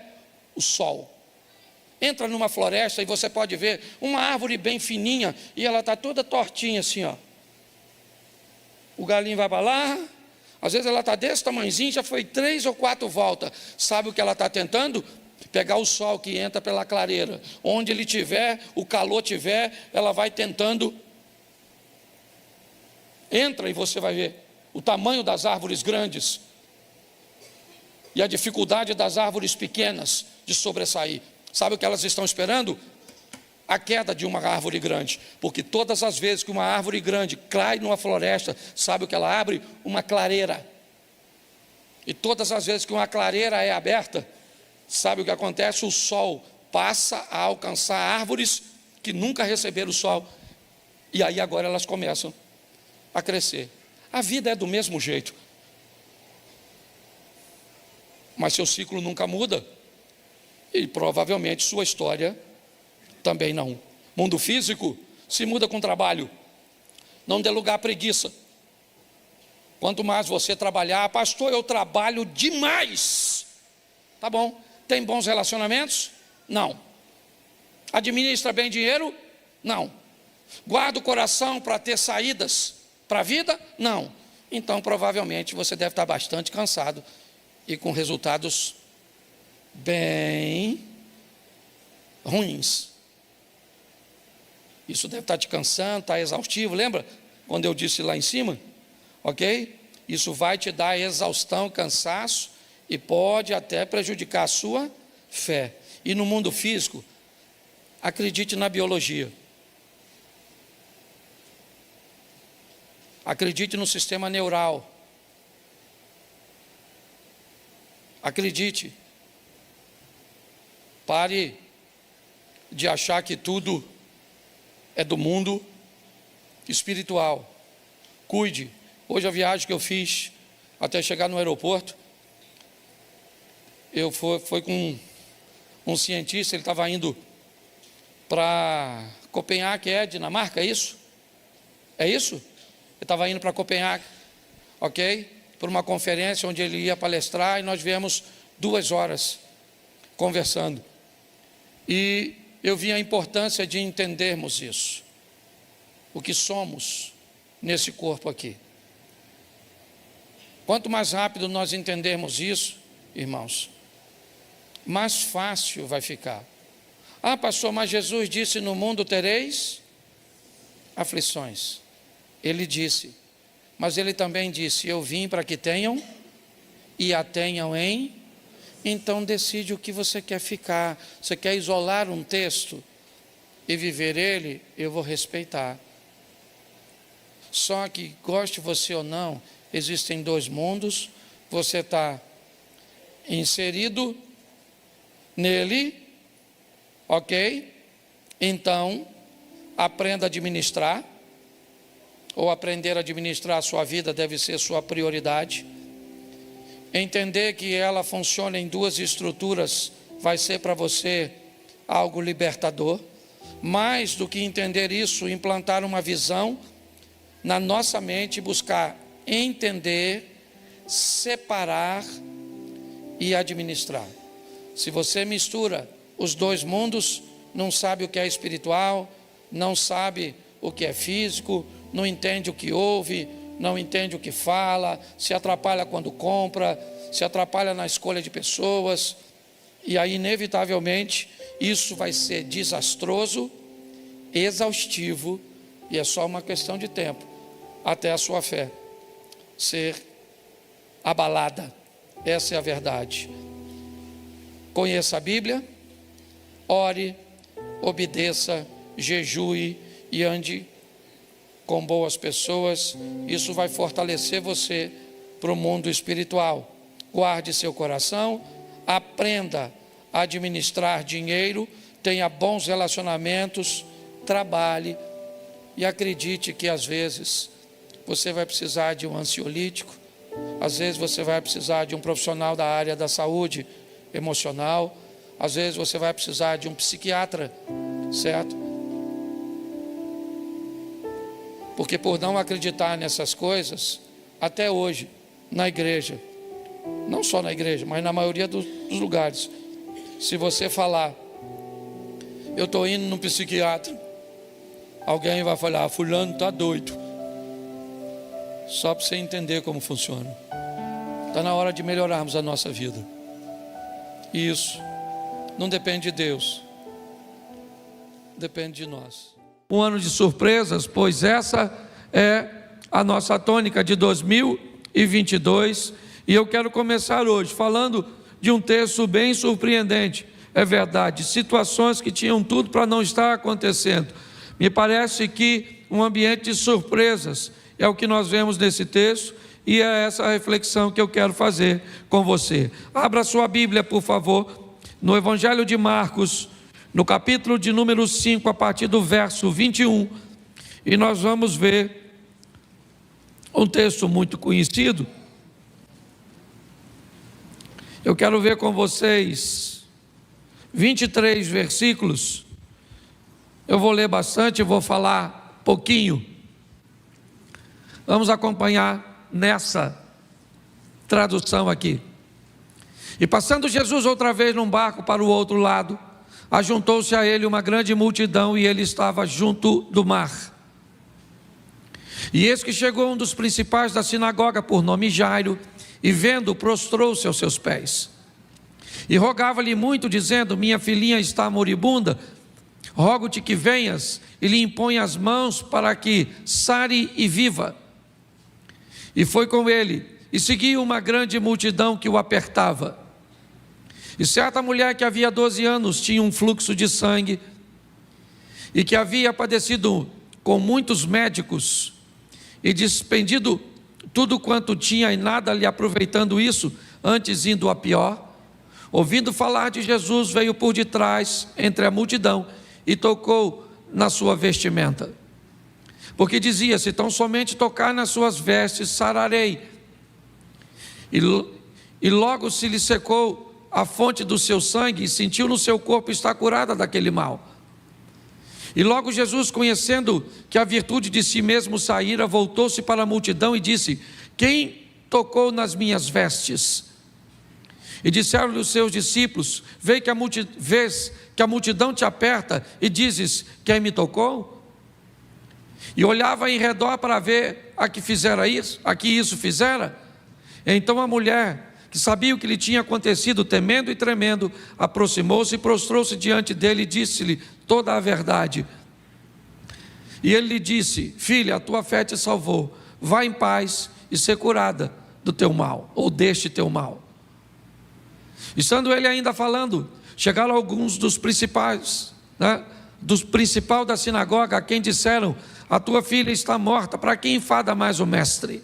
O sol. Entra numa floresta e você pode ver uma árvore bem fininha e ela está toda tortinha assim, ó. O galinho vai para lá, às vezes ela está desse tamanhozinho, já foi 3 ou 4 voltas. Sabe o que ela está tentando? pegar o sol que entra pela clareira, onde ele tiver, o calor tiver, ela vai tentando, entra e você vai ver o tamanho das árvores grandes e a dificuldade das árvores pequenas de sobressair. Sabe o que elas estão esperando? A queda de uma árvore grande, porque todas as vezes que uma árvore grande cai numa floresta, sabe o que ela abre? Uma clareira. E todas as vezes que uma clareira é aberta, sabe o que acontece? O sol passa a alcançar árvores que nunca receberam o sol, e aí agora elas começam a crescer. A vida é do mesmo jeito, mas seu ciclo nunca muda, e provavelmente sua história também não. Mundo físico se muda com trabalho. Não dê lugar à preguiça. Quanto mais você trabalhar, pastor, eu trabalho demais. Tá bom. Tem bons relacionamentos? Não. Administra bem dinheiro? Não. Guarda o coração para ter saídas para a vida? Não. Então provavelmente você deve estar bastante cansado e com resultados bem ruins. Isso deve estar te cansando, está exaustivo. Lembra quando eu disse lá em cima? Ok? Isso vai te dar exaustão, cansaço e pode até prejudicar a sua fé. E no mundo físico, acredite na biologia. Acredite no sistema neural. Acredite. Pare de achar que tudo é do mundo espiritual. Cuide. Hoje a viagem que eu fiz até chegar no aeroporto, foi com um cientista, ele estava indo para Copenhague, Dinamarca, é isso? É isso? Ele estava indo para Copenhague, ok? Por uma conferência onde ele ia palestrar, e nós viemos 2 horas conversando. E eu vi a importância de entendermos isso, o que somos nesse corpo aqui. Quanto mais rápido nós entendermos isso, irmãos, mais fácil vai ficar. Ah, pastor, mas Jesus disse: no mundo tereis aflições. Ele disse, mas ele também disse: eu vim para que tenham e a tenham em. Então decide o que você quer ficar. Você quer isolar um texto e viver ele? Eu vou respeitar. Só que, goste você ou não, existem 2 mundos. Você está inserido nele, ok? Então, aprenda a administrar, ou aprender a administrar a sua vida deve ser sua prioridade. Entender que ela funciona em 2 estruturas vai ser para você algo libertador. Mais do que entender isso, implantar uma visão na nossa mente, buscar entender, separar e administrar. Se você mistura os 2 mundos, não sabe o que é espiritual, não sabe o que é físico, não entende o que ouve, não entende o que fala, se atrapalha quando compra, se atrapalha na escolha de pessoas, e aí inevitavelmente isso vai ser desastroso, exaustivo, e é só uma questão de tempo até a sua fé ser abalada. Essa é a verdade. Conheça a Bíblia, ore, obedeça, jejue e ande com boas pessoas. Isso vai fortalecer você para o mundo espiritual. Guarde seu coração, aprenda a administrar dinheiro, tenha bons relacionamentos, trabalhe e acredite que às vezes você vai precisar de um ansiolítico, às vezes você vai precisar de um profissional da área da saúde emocional, às vezes você vai precisar de um psiquiatra, certo? Porque por não acreditar nessas coisas, até hoje, na igreja, não só na igreja, mas na maioria dos lugares, se você falar, eu estou indo no psiquiatra, alguém vai falar, fulano está doido. Só para você entender como funciona. Está na hora de melhorarmos a nossa vida. Isso. não depende de Deus, depende de nós. Um ano de surpresas, pois essa é a nossa tônica de 2022, e eu quero começar hoje falando de um texto bem surpreendente. É verdade, situações que tinham tudo para não estar acontecendo. Me parece que um ambiente de surpresas é o que nós vemos nesse texto, e é essa a reflexão que eu quero fazer com você. Abra sua Bíblia, por favor, no Evangelho de Marcos, no capítulo de número 5, a partir do verso 21, e nós vamos ver um texto muito conhecido. Eu quero ver com vocês 23 versículos. Eu vou ler bastante, vou falar pouquinho. Vamos acompanhar nessa tradução aqui. E passando Jesus outra vez num barco para o outro lado, ajuntou-se a ele uma grande multidão, e ele estava junto do mar. E eis que chegou um dos principais da sinagoga, por nome Jairo, e vendo, prostrou-se aos seus pés. E rogava-lhe muito, dizendo: minha filhinha está moribunda, rogo-te que venhas e lhe impõe as mãos para que sare e viva. E foi com ele, e seguia uma grande multidão que o apertava. E certa mulher que havia 12 anos tinha um fluxo de sangue, e que havia padecido com muitos médicos, e despendido tudo quanto tinha, e nada lhe aproveitando isso, antes indo a pior, ouvindo falar de Jesus, veio por detrás, entre a multidão, e tocou na sua vestimenta. Porque dizia: se tão somente tocar nas suas vestes, sararei. E logo se lhe secou a fonte do seu sangue, e sentiu no seu corpo estar curada daquele mal. E logo Jesus, conhecendo que a virtude de si mesmo saíra, voltou-se para a multidão e disse: quem tocou nas minhas vestes? E disseram-lhe os seus discípulos: vês que a multidão te aperta, e dizes: quem me tocou? E olhava em redor para ver a que isso fizera. Então a mulher, que sabia o que lhe tinha acontecido, temendo e tremendo, aproximou-se e prostrou-se diante dele e disse-lhe toda a verdade. E ele lhe disse: filha, a tua fé te salvou, vá em paz e ser curada do teu mal, ou deste teu mal. Estando ele ainda falando, chegaram alguns dos principais, dos principal da sinagoga, a quem disseram: a tua filha está morta, para que enfada mais o mestre?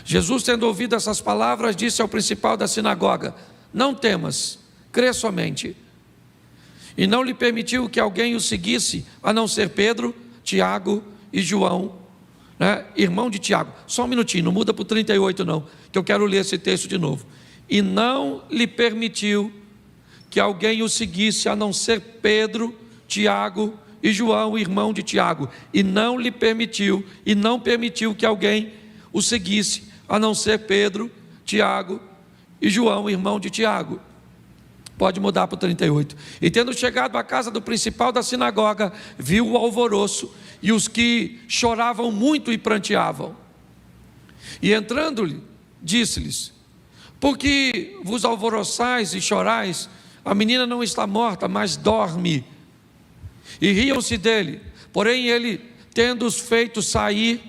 Jesus, tendo ouvido essas palavras, disse ao principal da sinagoga: não temas, crê somente. E não lhe permitiu que alguém o seguisse, a não ser Pedro, Tiago e João, irmão de Tiago. Só um minutinho, não muda para o 38 não, que eu quero ler esse texto de novo. E não lhe permitiu que alguém o seguisse, a não ser Pedro, Tiago e João, irmão de Tiago. E não lhe permitiu, e não permitiu que alguém o seguisse, a não ser Pedro, Tiago e João, irmão de Tiago. Pode mudar para o 38. E tendo chegado à casa do principal da sinagoga, viu o alvoroço e os que choravam muito e pranteavam. E entrando-lhe, disse-lhes: por que vos alvoroçais e chorais? A menina não está morta, mas dorme. E riam-se dele. Porém ele, tendo-os feito sair,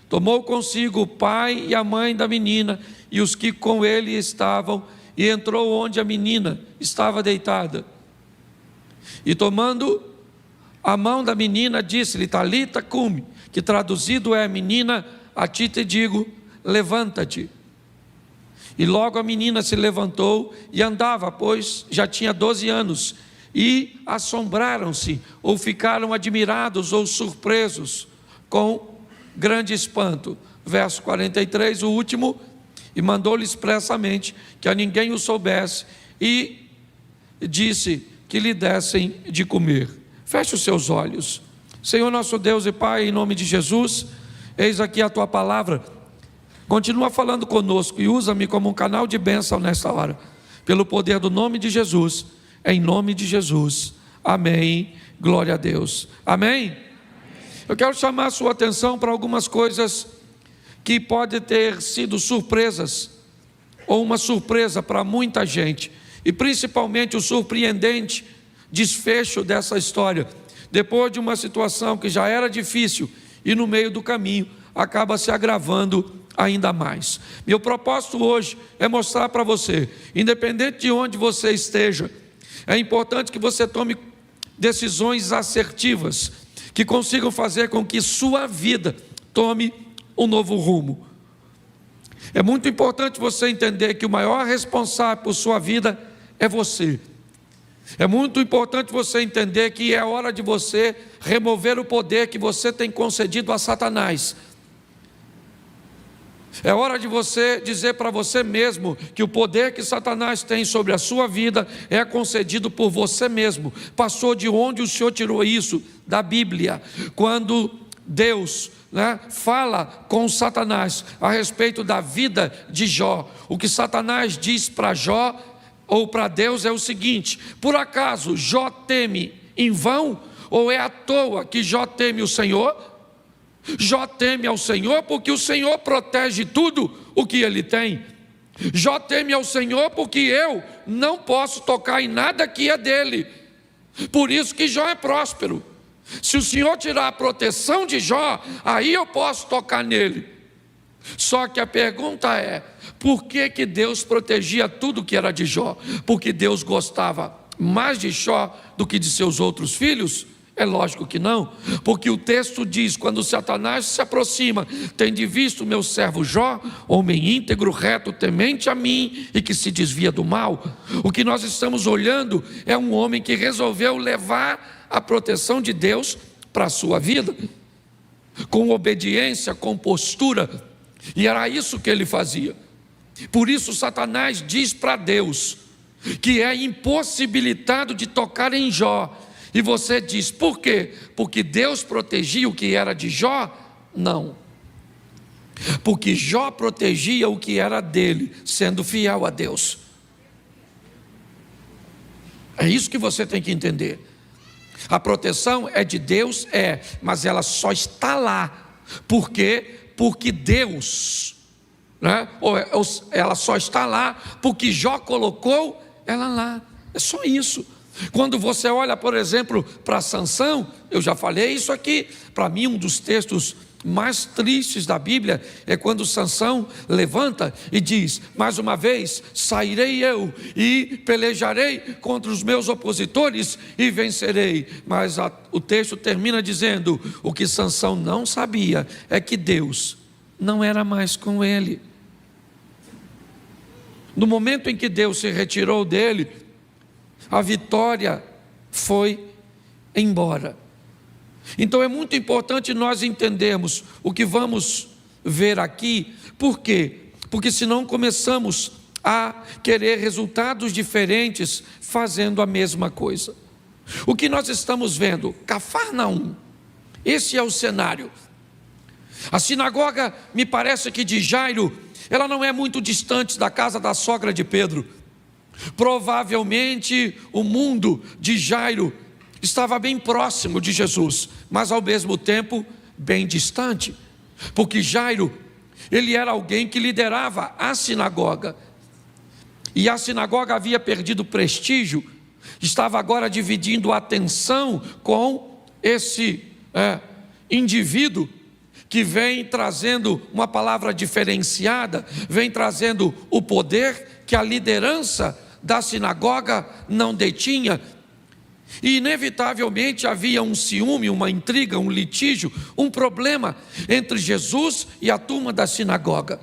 tomou consigo o pai e a mãe da menina e os que com ele estavam, e entrou onde a menina estava deitada. E tomando a mão da menina, disse-lhe: Talita cumi, que traduzido é: menina, a ti te digo, levanta-te. E logo a menina se levantou e andava, pois já tinha 12 anos. E assombraram-se, ou ficaram admirados ou surpresos com grande espanto. Verso 43, o último: e mandou-lhe expressamente que a ninguém o soubesse, e disse que lhe dessem de comer. Feche os seus olhos. Senhor nosso Deus e Pai, em nome de Jesus, eis aqui a tua palavra. Continua falando conosco e usa-me como um canal de bênção nesta hora, pelo poder do nome de Jesus, em nome de Jesus, amém, glória a Deus, amém? Eu quero chamar a sua atenção para algumas coisas que pode ter sido surpresas, ou uma surpresa para muita gente, e principalmente o surpreendente desfecho dessa história, depois de uma situação que já era difícil, e no meio do caminho acaba se agravando ainda mais. Meu propósito hoje é mostrar para você, independente de onde você esteja, é importante que você tome decisões assertivas, que consigam fazer com que sua vida tome um novo rumo. É muito importante você entender que o maior responsável por sua vida é você. É muito importante você entender que é hora de você remover o poder que você tem concedido a Satanás. É hora de você dizer para você mesmo que o poder que Satanás tem sobre a sua vida é concedido por você mesmo. Passou de onde o Senhor tirou isso? Da Bíblia. Quando Deus fala com Satanás a respeito da vida de Jó, o que Satanás diz para Jó ou para Deus é o seguinte: por acaso Jó teme em vão, ou é à toa que Jó teme o Senhor? Jó teme ao Senhor porque o Senhor protege tudo o que ele tem. Jó teme ao Senhor porque eu não posso tocar em nada que é dele. Por isso que Jó é próspero. Se o Senhor tirar a proteção de Jó, aí eu posso tocar nele. Só que a pergunta é: por que Deus protegia tudo que era de Jó? Porque Deus gostava mais de Jó do que de seus outros filhos? É lógico que não, porque o texto diz: quando Satanás se aproxima, tende visto meu servo Jó, homem íntegro, reto, temente a mim e que se desvia do mal. O que nós estamos olhando é um homem que resolveu levar a proteção de Deus para a sua vida, com obediência, com postura, e era isso que ele fazia. Por isso Satanás diz para Deus que é impossibilitado de tocar em Jó. E você diz: por quê? Porque Deus protegia o que era de Jó? Não. Porque Jó protegia o que era dele, sendo fiel a Deus. É isso que você tem que entender. A proteção é de Deus, mas ela só está lá. Por quê? Porque Deus, ela só está lá porque Jó colocou ela lá. É só isso. Quando você olha, por exemplo, para Sansão, eu já falei isso aqui, para mim um dos textos mais tristes da Bíblia é quando Sansão levanta e diz: mais uma vez sairei eu e pelejarei contra os meus opositores e vencerei. Mas o texto termina dizendo: o que Sansão não sabia é que Deus não era mais com ele. No momento em que Deus se retirou dele, a vitória foi embora. Então é muito importante nós entendermos o que vamos ver aqui. Por quê? Porque senão começamos a querer resultados diferentes fazendo a mesma coisa. O que nós estamos vendo? Cafarnaum. Esse é o cenário. A sinagoga, me parece que de Jairo, ela não é muito distante da casa da sogra de Pedro. Provavelmente o mundo de Jairo estava bem próximo de Jesus, mas ao mesmo tempo bem distante, porque Jairo, ele era alguém que liderava a sinagoga, e a sinagoga havia perdido prestígio, estava agora dividindo a atenção com esse indivíduo que vem trazendo uma palavra diferenciada, vem trazendo o poder que a liderança da sinagoga não detinha, e inevitavelmente havia um ciúme, uma intriga, um litígio, um problema entre Jesus e a turma da sinagoga.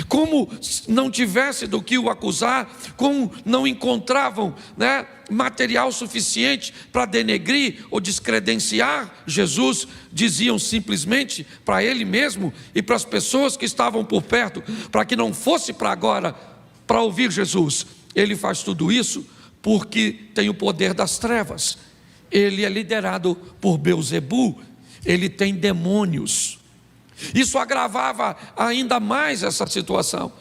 Como não tivesse do que o acusar, como não encontravam material suficiente para denegrir ou descredenciar Jesus, diziam simplesmente para ele mesmo e para as pessoas que estavam por perto, para que não fosse para agora para ouvir Jesus: ele faz tudo isso porque tem o poder das trevas, ele é liderado por Belzebu, ele tem demônios. Isso agravava ainda mais essa situação.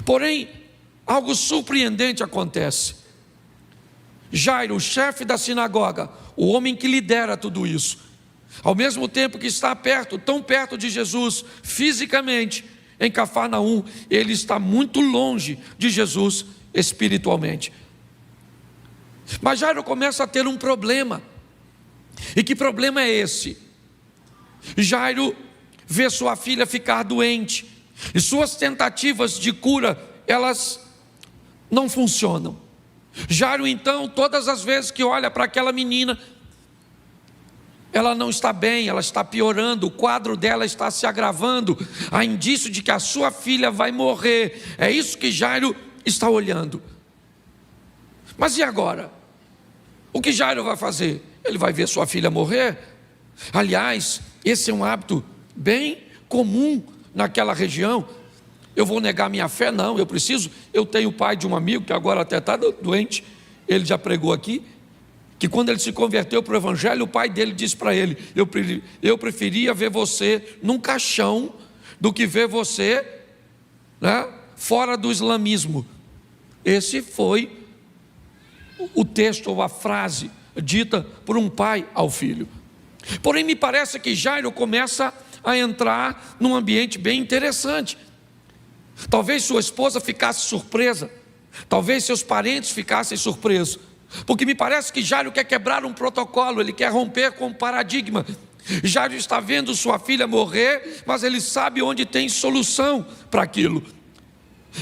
Porém, algo surpreendente acontece. Jairo, o chefe da sinagoga, o homem que lidera tudo isso, Ao mesmo tempo que está perto, tão perto de Jesus fisicamente, em Cafarnaum, ele está muito longe de Jesus espiritualmente. Mas Jairo começa a ter um problema. E que problema é esse? Jairo vê sua filha ficar doente, e suas tentativas de cura, elas não funcionam. Jairo então, todas as vezes que olha para aquela menina, ela não está bem, ela está piorando, o quadro dela está se agravando, há indício de que a sua filha vai morrer. É isso que Jairo está olhando. Mas e agora? O que Jairo vai fazer? Ele vai ver sua filha morrer? Aliás, esse é um hábito bem comum naquela região. Eu vou negar minha fé? Não, eu tenho o pai de um amigo que agora até está doente, ele já pregou aqui, que quando ele se converteu para o evangelho, o pai dele disse para ele: eu preferia ver você num caixão do que ver você, né, fora do islamismo. Esse foi o texto ou a frase dita por um pai ao filho. Porém, me parece que Jairo começa a entrar num ambiente bem interessante. Talvez sua esposa ficasse surpresa, talvez seus parentes ficassem surpresos, porque me parece que Jairo quer quebrar um protocolo, ele quer romper com um paradigma. Jairo está vendo sua filha morrer, mas ele sabe onde tem solução para aquilo.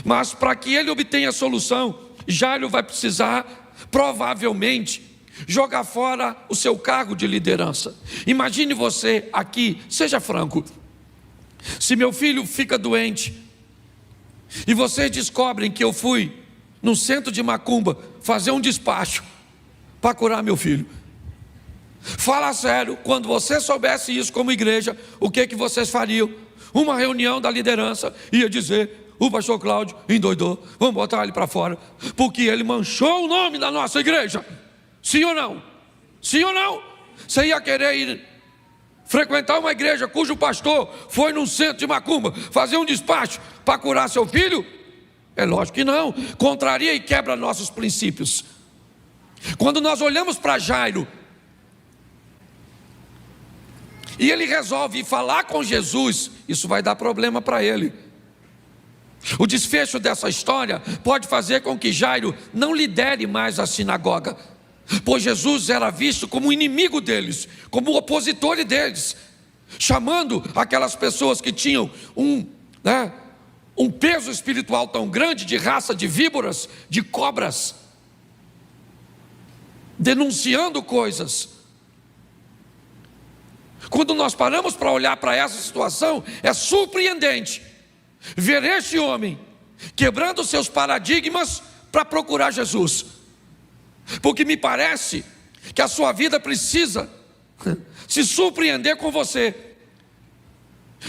Mas para que ele obtenha solução, Jairo vai precisar, provavelmente, jogar fora o seu cargo de liderança. Imagine você aqui, seja franco, se meu filho fica doente, e vocês descobrem que eu fui no centro de macumba fazer um despacho para curar meu filho. Fala sério, quando você soubesse isso como igreja, o que vocês fariam? Uma reunião da liderança ia dizer: o pastor Cláudio endoidou, vamos botar ele para fora, porque ele manchou o nome da nossa igreja. Sim ou não? Sim ou não? Você ia querer ir frequentar uma igreja cujo pastor foi num centro de macumba fazer um despacho para curar seu filho? É lógico que não. Contraria e quebra nossos princípios. Quando nós olhamos para Jairo e ele resolve falar com Jesus, isso vai dar problema para ele. O desfecho dessa história pode fazer com que Jairo não lidere mais a sinagoga, pois Jesus era visto como inimigo deles, como opositor deles, chamando aquelas pessoas que tinham um peso espiritual tão grande, de raça de víboras, de cobras, denunciando coisas. Quando nós paramos para olhar para essa situação, é surpreendente ver este homem quebrando seus paradigmas para procurar Jesus. Porque me parece que a sua vida precisa se surpreender com você,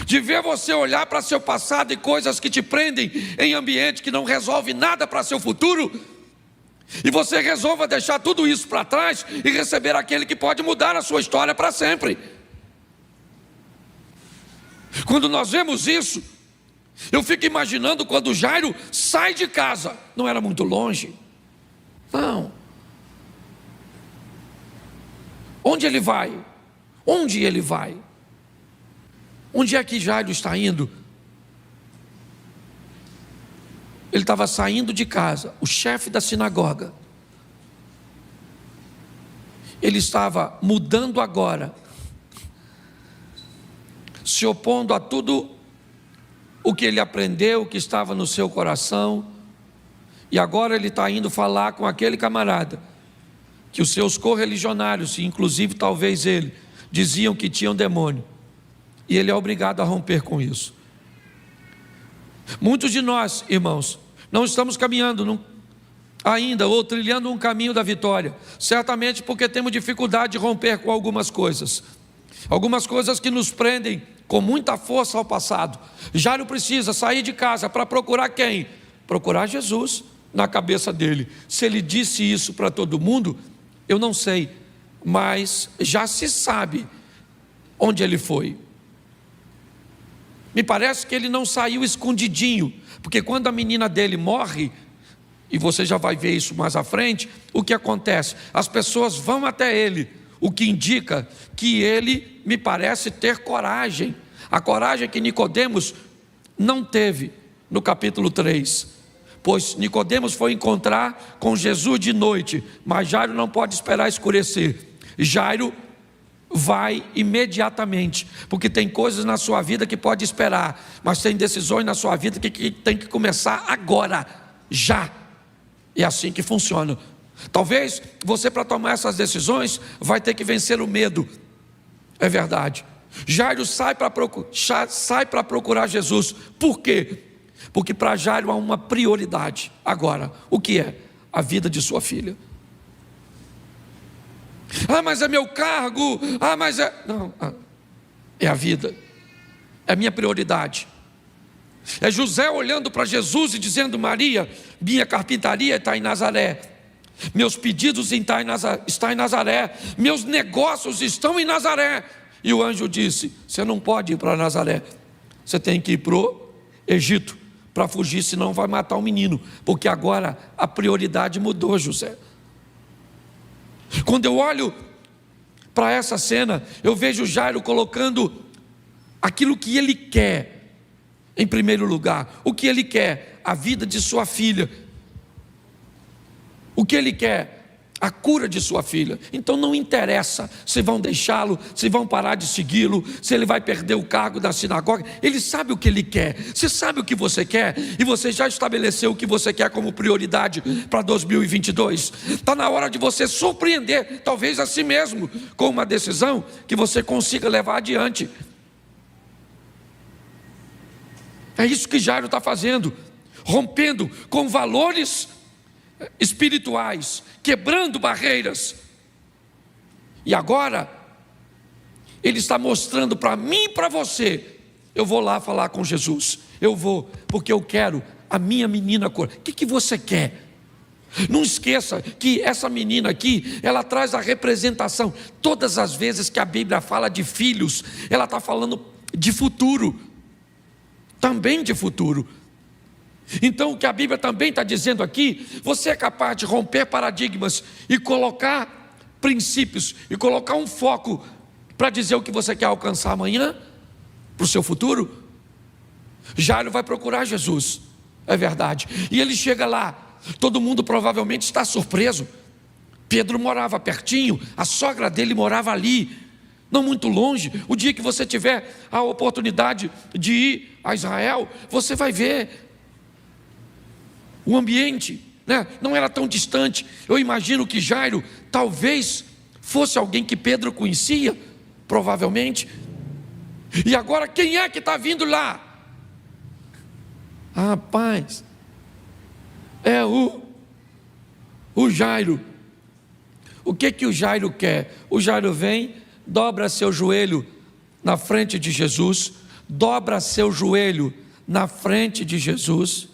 de ver você olhar para seu passado e coisas que te prendem em ambiente que não resolve nada para seu futuro, e você resolva deixar tudo isso para trás e receber aquele que pode mudar a sua história para sempre. Quando nós vemos isso, eu fico imaginando quando Jairo sai de casa, não era muito longe, não. Onde ele vai? Onde ele vai? Onde é que Jairo está indo? Ele estava saindo de casa, o chefe da sinagoga. Ele estava mudando agora, se opondo a tudo o que ele aprendeu, o que estava no seu coração. E agora ele está indo falar com aquele camarada que os seus correligionários, inclusive talvez ele, diziam que tinham demônio, e ele é obrigado a romper com isso. Muitos de nós, irmãos, não estamos caminhando ainda, ou trilhando um caminho da vitória, certamente porque temos dificuldade de romper com algumas coisas que nos prendem com muita força ao passado. Jairo precisa sair de casa para procurar quem? Procurar Jesus. Na cabeça dele, se ele disse isso para todo mundo, eu não sei, mas já se sabe onde ele foi. Me parece que ele não saiu escondidinho, porque quando a menina dele morre, e você já vai ver isso mais à frente, o que acontece? As pessoas vão até ele, o que indica que ele me parece ter coragem, a coragem que Nicodemos não teve no capítulo 3, pois Nicodemos foi encontrar com Jesus de noite, mas Jairo não pode esperar escurecer. Jairo vai imediatamente, porque tem coisas na sua vida que pode esperar, mas tem decisões na sua vida que tem que começar agora, já. É assim que funciona. Talvez você, para tomar essas decisões, vai ter que vencer o medo. É verdade. Jairo sai para procurar Jesus. Por quê? Porque para Jairo há uma prioridade. Agora, o que é? A vida de sua filha. Mas é meu cargo. Mas é... Não, é a vida. É a minha prioridade. É José olhando para Jesus e dizendo: Maria, minha carpintaria está em Nazaré, meus pedidos estão em Nazaré, meus negócios estão em Nazaré. E o anjo disse: você não pode ir para Nazaré, você tem que ir para o Egito, para fugir, senão vai matar o menino, porque agora a prioridade mudou, José. Quando eu olho para essa cena, eu vejo Jairo colocando aquilo que ele quer em primeiro lugar. O que ele quer? A vida de sua filha. O que ele quer? A cura de sua filha. Então não interessa se vão deixá-lo, se vão parar de segui-lo, se ele vai perder o cargo da sinagoga. Ele sabe o que ele quer. Você sabe o que você quer? E você já estabeleceu o que você quer como prioridade para 2022. Está na hora de você surpreender, talvez a si mesmo, com uma decisão que você consiga levar adiante. É isso que Jairo está fazendo, rompendo com valores espirituais, quebrando barreiras. E agora ele está mostrando para mim e para você: eu vou lá falar com Jesus, eu vou, porque eu quero a minha menina curada. O que você quer? Não esqueça que essa menina aqui, ela traz a representação. Todas as vezes que a Bíblia fala de filhos, ela está falando de futuro, também de futuro. Então o que a Bíblia também está dizendo aqui: você é capaz de romper paradigmas e colocar princípios, e colocar um foco para dizer o que você quer alcançar amanhã, para o seu futuro? Jairo vai procurar Jesus, é verdade, e ele chega lá, todo mundo provavelmente está surpreso. Pedro morava pertinho, a sogra dele morava ali, não muito longe. O dia que você tiver a oportunidade de ir a Israel, você vai ver o ambiente, né? Não era tão distante. Eu imagino que Jairo talvez fosse alguém que Pedro conhecia, provavelmente. E agora quem é que está vindo lá? Rapaz, é o Jairo. O que o Jairo quer? O Jairo vem, dobra seu joelho na frente de Jesus, dobra seu joelho na frente de Jesus.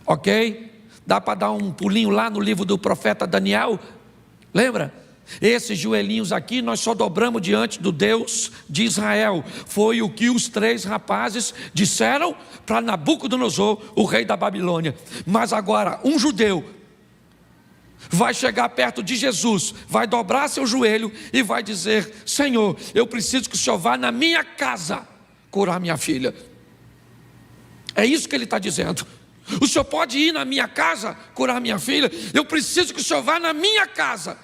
Ok? Dá para dar um pulinho lá no livro do profeta Daniel? Lembra? Esses joelhinhos aqui nós só dobramos diante do Deus de Israel. Foi o que os 3 rapazes disseram para Nabucodonosor, o rei da Babilônia. Mas agora um judeu vai chegar perto de Jesus, vai dobrar seu joelho e vai dizer: Senhor, eu preciso que o Senhor vá na minha casa curar minha filha. É isso que ele está dizendo. O Senhor pode ir na minha casa curar minha filha? Eu preciso que o Senhor vá na minha casa.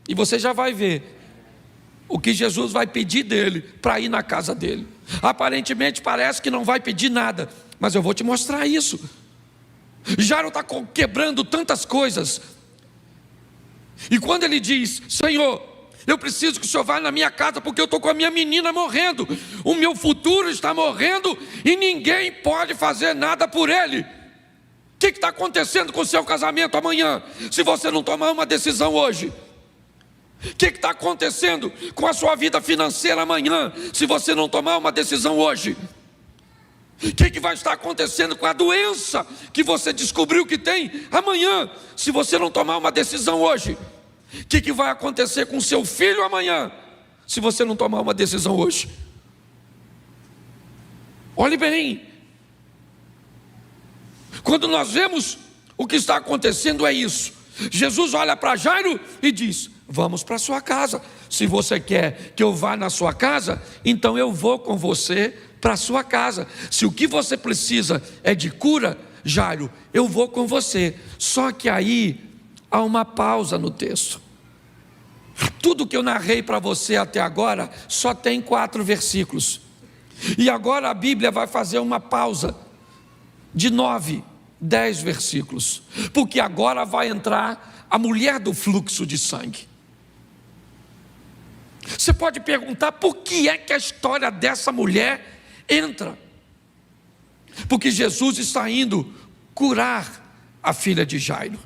E você já vai ver o que Jesus vai pedir dele para ir na casa dele. Aparentemente parece que não vai pedir nada, mas eu vou te mostrar isso. Jairo está quebrando tantas coisas. E quando ele diz: Senhor, eu preciso que o Senhor vá na minha casa, porque eu estou com a minha menina morrendo, o meu futuro está morrendo e ninguém pode fazer nada por ele. O que está acontecendo com o seu casamento amanhã, se você não tomar uma decisão hoje? O que está acontecendo com a sua vida financeira amanhã, se você não tomar uma decisão hoje? O que vai estar acontecendo com a doença que você descobriu que tem amanhã, se você não tomar uma decisão hoje? O que vai acontecer com seu filho amanhã, se você não tomar uma decisão hoje? Olhe bem, quando nós vemos o que está acontecendo, é isso. Jesus olha para Jairo e diz: vamos para a sua casa. Se você quer que eu vá na sua casa, então eu vou com você para a sua casa. Se o que você precisa é de cura, Jairo, eu vou com você. Só que aí há uma pausa no texto. Tudo que eu narrei para você até agora só tem 4 versículos. E agora a Bíblia vai fazer uma pausa de 9, 10 versículos. Porque agora vai entrar a mulher do fluxo de sangue. Você pode perguntar por que é que a história dessa mulher entra? Porque Jesus está indo curar a filha de Jairo.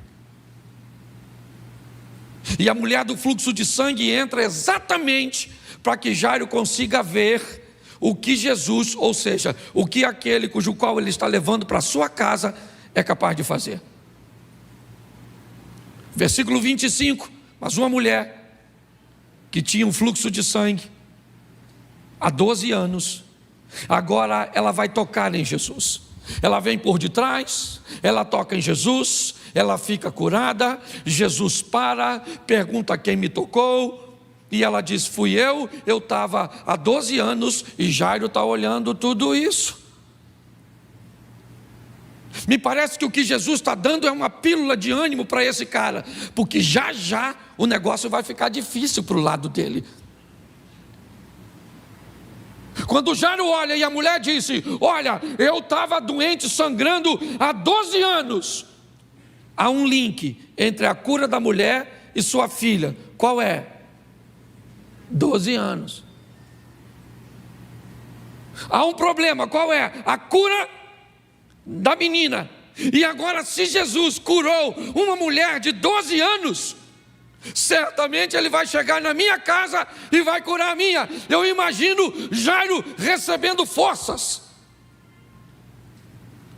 E a mulher do fluxo de sangue entra exatamente para que Jairo consiga ver o que Jesus, ou seja, o que aquele cujo qual ele está levando para a sua casa é capaz de fazer. Versículo 25, mas uma mulher que tinha um fluxo de sangue há 12 anos, agora ela vai tocar em Jesus. Ela vem por detrás, ela toca em Jesus, ela fica curada. Jesus para, pergunta quem me tocou, e ela diz: fui eu estava há 12 anos, e Jairo está olhando tudo isso. Me parece que o que Jesus está dando é uma pílula de ânimo para esse cara, porque já já o negócio vai ficar difícil para o lado dele. Quando Jairo olha e a mulher disse: olha, eu estava doente, sangrando há 12 anos. Há um link entre a cura da mulher e sua filha. Qual é? 12 anos. Há um problema, qual é? A cura da menina. E agora, se Jesus curou uma mulher de 12 anos, certamente ele vai chegar na minha casa e vai curar a minha. Eu imagino Jairo recebendo forças,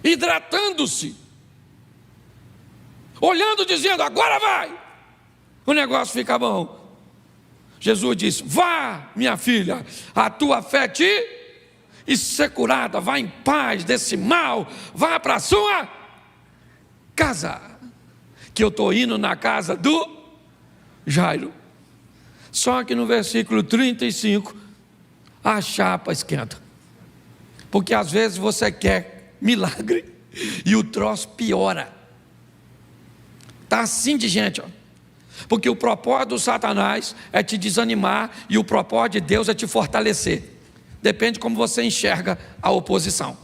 hidratando-se, olhando, dizendo: agora vai, o negócio fica bom. Jesus disse: vá, minha filha, a tua fé te e ser curada, vá em paz desse mal, vá para a sua casa, que eu estou indo na casa do Jairo. Só que no versículo 35 a chapa esquenta, porque às vezes você quer milagre e o troço piora. Está assim de gente, ó. Porque o propósito do Satanás é te desanimar e o propósito de Deus é te fortalecer. Depende de como você enxerga a oposição.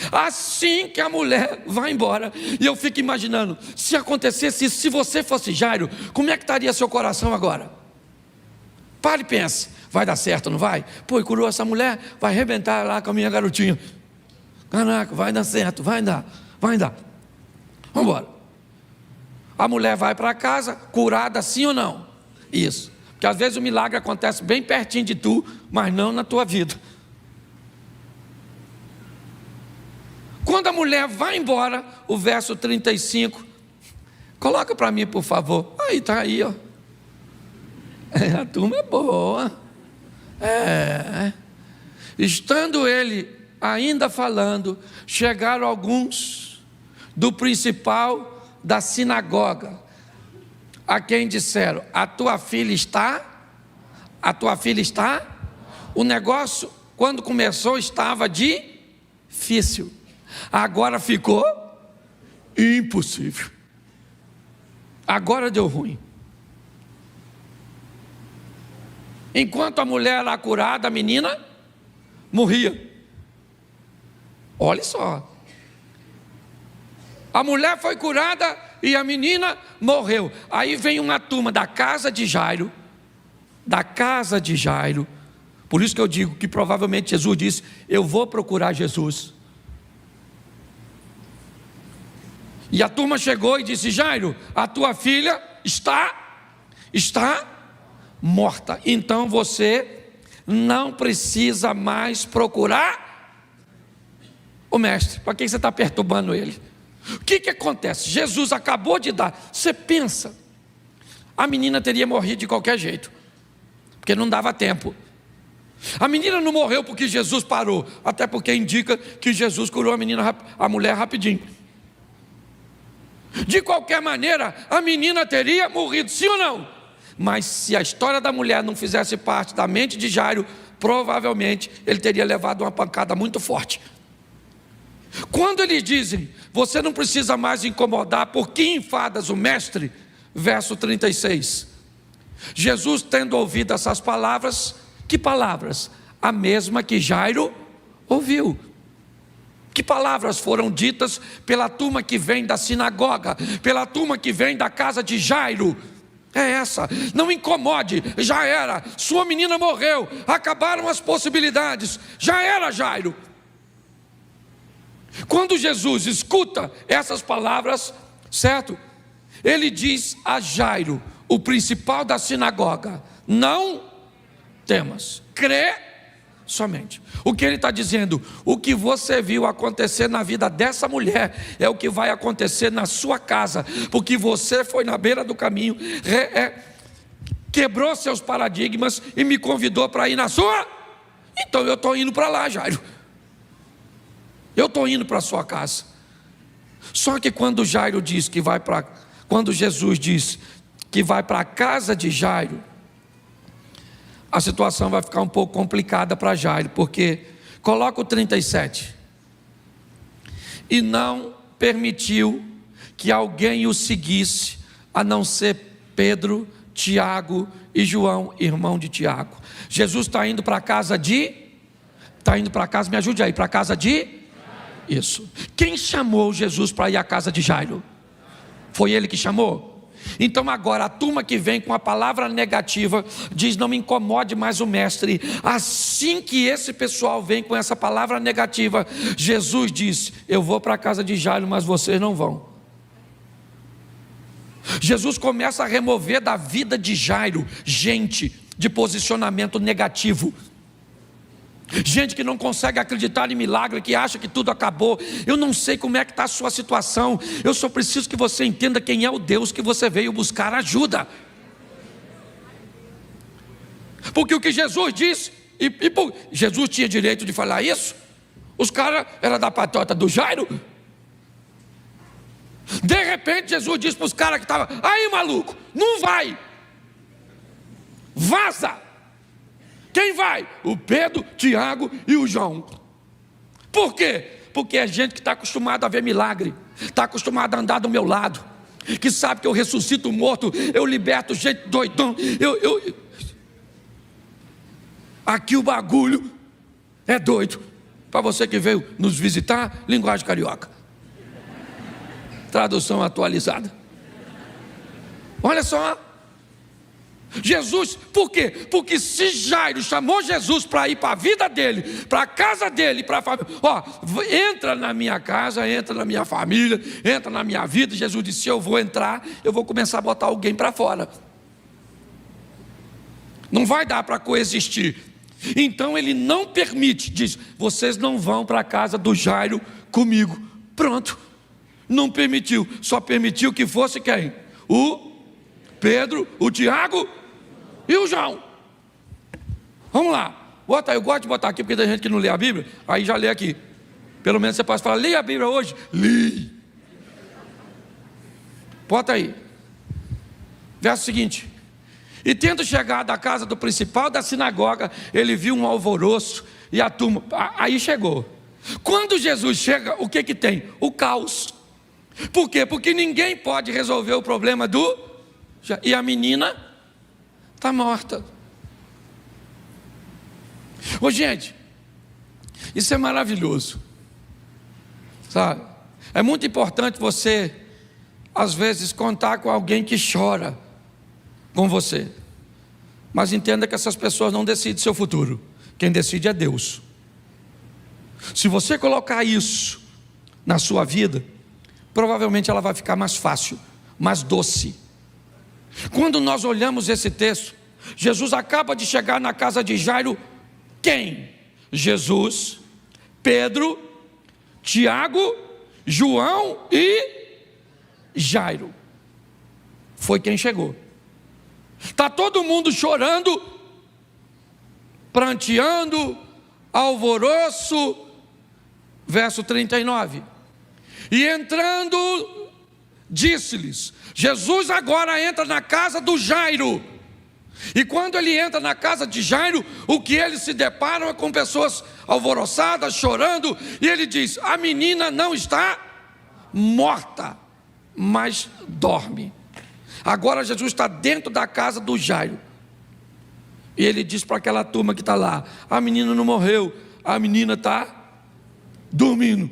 Assim que a mulher vai embora, e eu fico imaginando, se acontecesse isso, se você fosse Jairo, como é que estaria seu coração agora? Pare e pense: vai dar certo, não vai? Pô, e curou essa mulher, vai arrebentar lá com a minha garotinha. Caraca, vai dar certo, vai dar. Vamos embora. A mulher vai para casa, curada, sim ou não? Isso, porque às vezes o milagre acontece bem pertinho de tu, mas não na tua vida. Quando a mulher vai embora, o verso 35, coloca para mim, por favor. Aí, está aí, ó. A turma é boa. Estando ele ainda falando, chegaram alguns do principal da sinagoga, a quem disseram: a tua filha está? O negócio, quando começou, estava difícil. Agora ficou impossível. Agora deu ruim. Enquanto a mulher era curada, a menina morria. Olha só. A mulher foi curada e a menina morreu. Aí vem uma turma da casa de Jairo. Por isso que eu digo que provavelmente Jesus disse: eu vou procurar Jesus. E a turma chegou e disse: Jairo, a tua filha está morta. Então você não precisa mais procurar o mestre. Para que você está perturbando ele? O que acontece? Jesus acabou de dar. Você pensa, a menina teria morrido de qualquer jeito, porque não dava tempo. A menina não morreu porque Jesus parou, até porque indica que Jesus curou a mulher rapidinho. De qualquer maneira, a menina teria morrido, sim ou não? Mas se a história da mulher não fizesse parte da mente de Jairo, provavelmente ele teria levado uma pancada muito forte. Quando eles dizem, você não precisa mais incomodar, por que enfadas o mestre? Verso 36. Jesus, tendo ouvido essas palavras, que palavras? A mesma que Jairo ouviu. Que palavras foram ditas pela turma que vem da sinagoga, pela turma que vem da casa de Jairo? É essa: não incomode, já era, sua menina morreu, acabaram as possibilidades, já era, Jairo. Quando Jesus escuta essas palavras, certo? Ele diz a Jairo, o principal da sinagoga: não temas, crê somente. O que ele está dizendo? O que você viu acontecer na vida dessa mulher é o que vai acontecer na sua casa, porque você foi na beira do caminho, quebrou seus paradigmas e me convidou para ir na sua. Então eu estou indo para lá, Jairo. Eu estou indo para a sua casa. Só que quando Jairo diz que vai para, quando Jesus diz que vai para a casa de Jairo, a situação vai ficar um pouco complicada para Jairo, porque coloca o 37. E não permitiu que alguém o seguisse, a não ser Pedro, Tiago e João, irmão de Tiago. Jesus está indo para a casa de, está indo para a casa, me ajude aí, para a casa de, isso. Quem chamou Jesus para ir à casa de Jairo? Foi ele que chamou? Então agora a turma que vem com a palavra negativa diz: não me incomode mais o mestre. Assim que esse pessoal vem com essa palavra negativa, Jesus diz: eu vou para a casa de Jairo, mas vocês não vão. Jesus começa a remover da vida de Jairo gente de posicionamento negativo, gente que não consegue acreditar em milagre, que acha que tudo acabou. Eu não sei como é que está a sua situação, eu só preciso que você entenda quem é o Deus que você veio buscar ajuda. Porque o que Jesus disse, Jesus tinha direito de falar isso? Os caras eram da patota do Jairo. De repente Jesus disse para os caras que estavam: aí maluco, não vai, vaza. Quem vai? O Pedro, Tiago e o João. Por quê? Porque é gente que está acostumada a ver milagre, está acostumada a andar do meu lado, que sabe que eu ressuscito o morto, eu liberto gente doidão, aqui o bagulho é doido. Para você que veio nos visitar, linguagem carioca, tradução atualizada. Olha só, Jesus, por quê? Porque se Jairo chamou Jesus para ir para a vida dele, para a casa dele, para a família, entra na minha casa, entra na minha família, entra na minha vida. Jesus disse: eu vou entrar, eu vou começar a botar alguém para fora. Não vai dar para coexistir. Então ele não permite, diz: vocês não vão para a casa do Jairo comigo. Pronto, não permitiu, só permitiu que fosse quem? O Pedro, o Tiago e o João. Vamos lá, bota aí, eu gosto de botar aqui porque tem gente que não lê a Bíblia, aí já lê aqui. Pelo menos você pode falar: lê a Bíblia hoje? Li. Bota aí. Verso seguinte: e tendo chegado à casa do principal da sinagoga, ele viu um alvoroço e a turma, aí chegou. Quando Jesus chega, o que que tem? O caos. Por quê? Porque ninguém pode resolver o problema do... E a menina está morta. Ô gente, isso é maravilhoso, sabe? É muito importante você, às vezes, contar com alguém que chora com você. Mas entenda que essas pessoas não decidem seu futuro. Quem decide é Deus. Se você colocar isso na sua vida, provavelmente ela vai ficar mais fácil, mais doce. Quando nós olhamos esse texto, Jesus acaba de chegar na casa de Jairo. Quem? Jesus, Pedro, Tiago, João e Jairo. Foi quem chegou. Está todo mundo chorando, pranteando, alvoroço. Verso 39. E entrando, disse-lhes: Jesus agora entra na casa do Jairo. E quando ele entra na casa de Jairo, o que eles se deparam é com pessoas alvoroçadas, chorando, e ele diz: a menina não está morta, mas dorme. Agora Jesus está dentro da casa do Jairo, e ele diz para aquela turma que está lá: a menina não morreu, a menina está dormindo.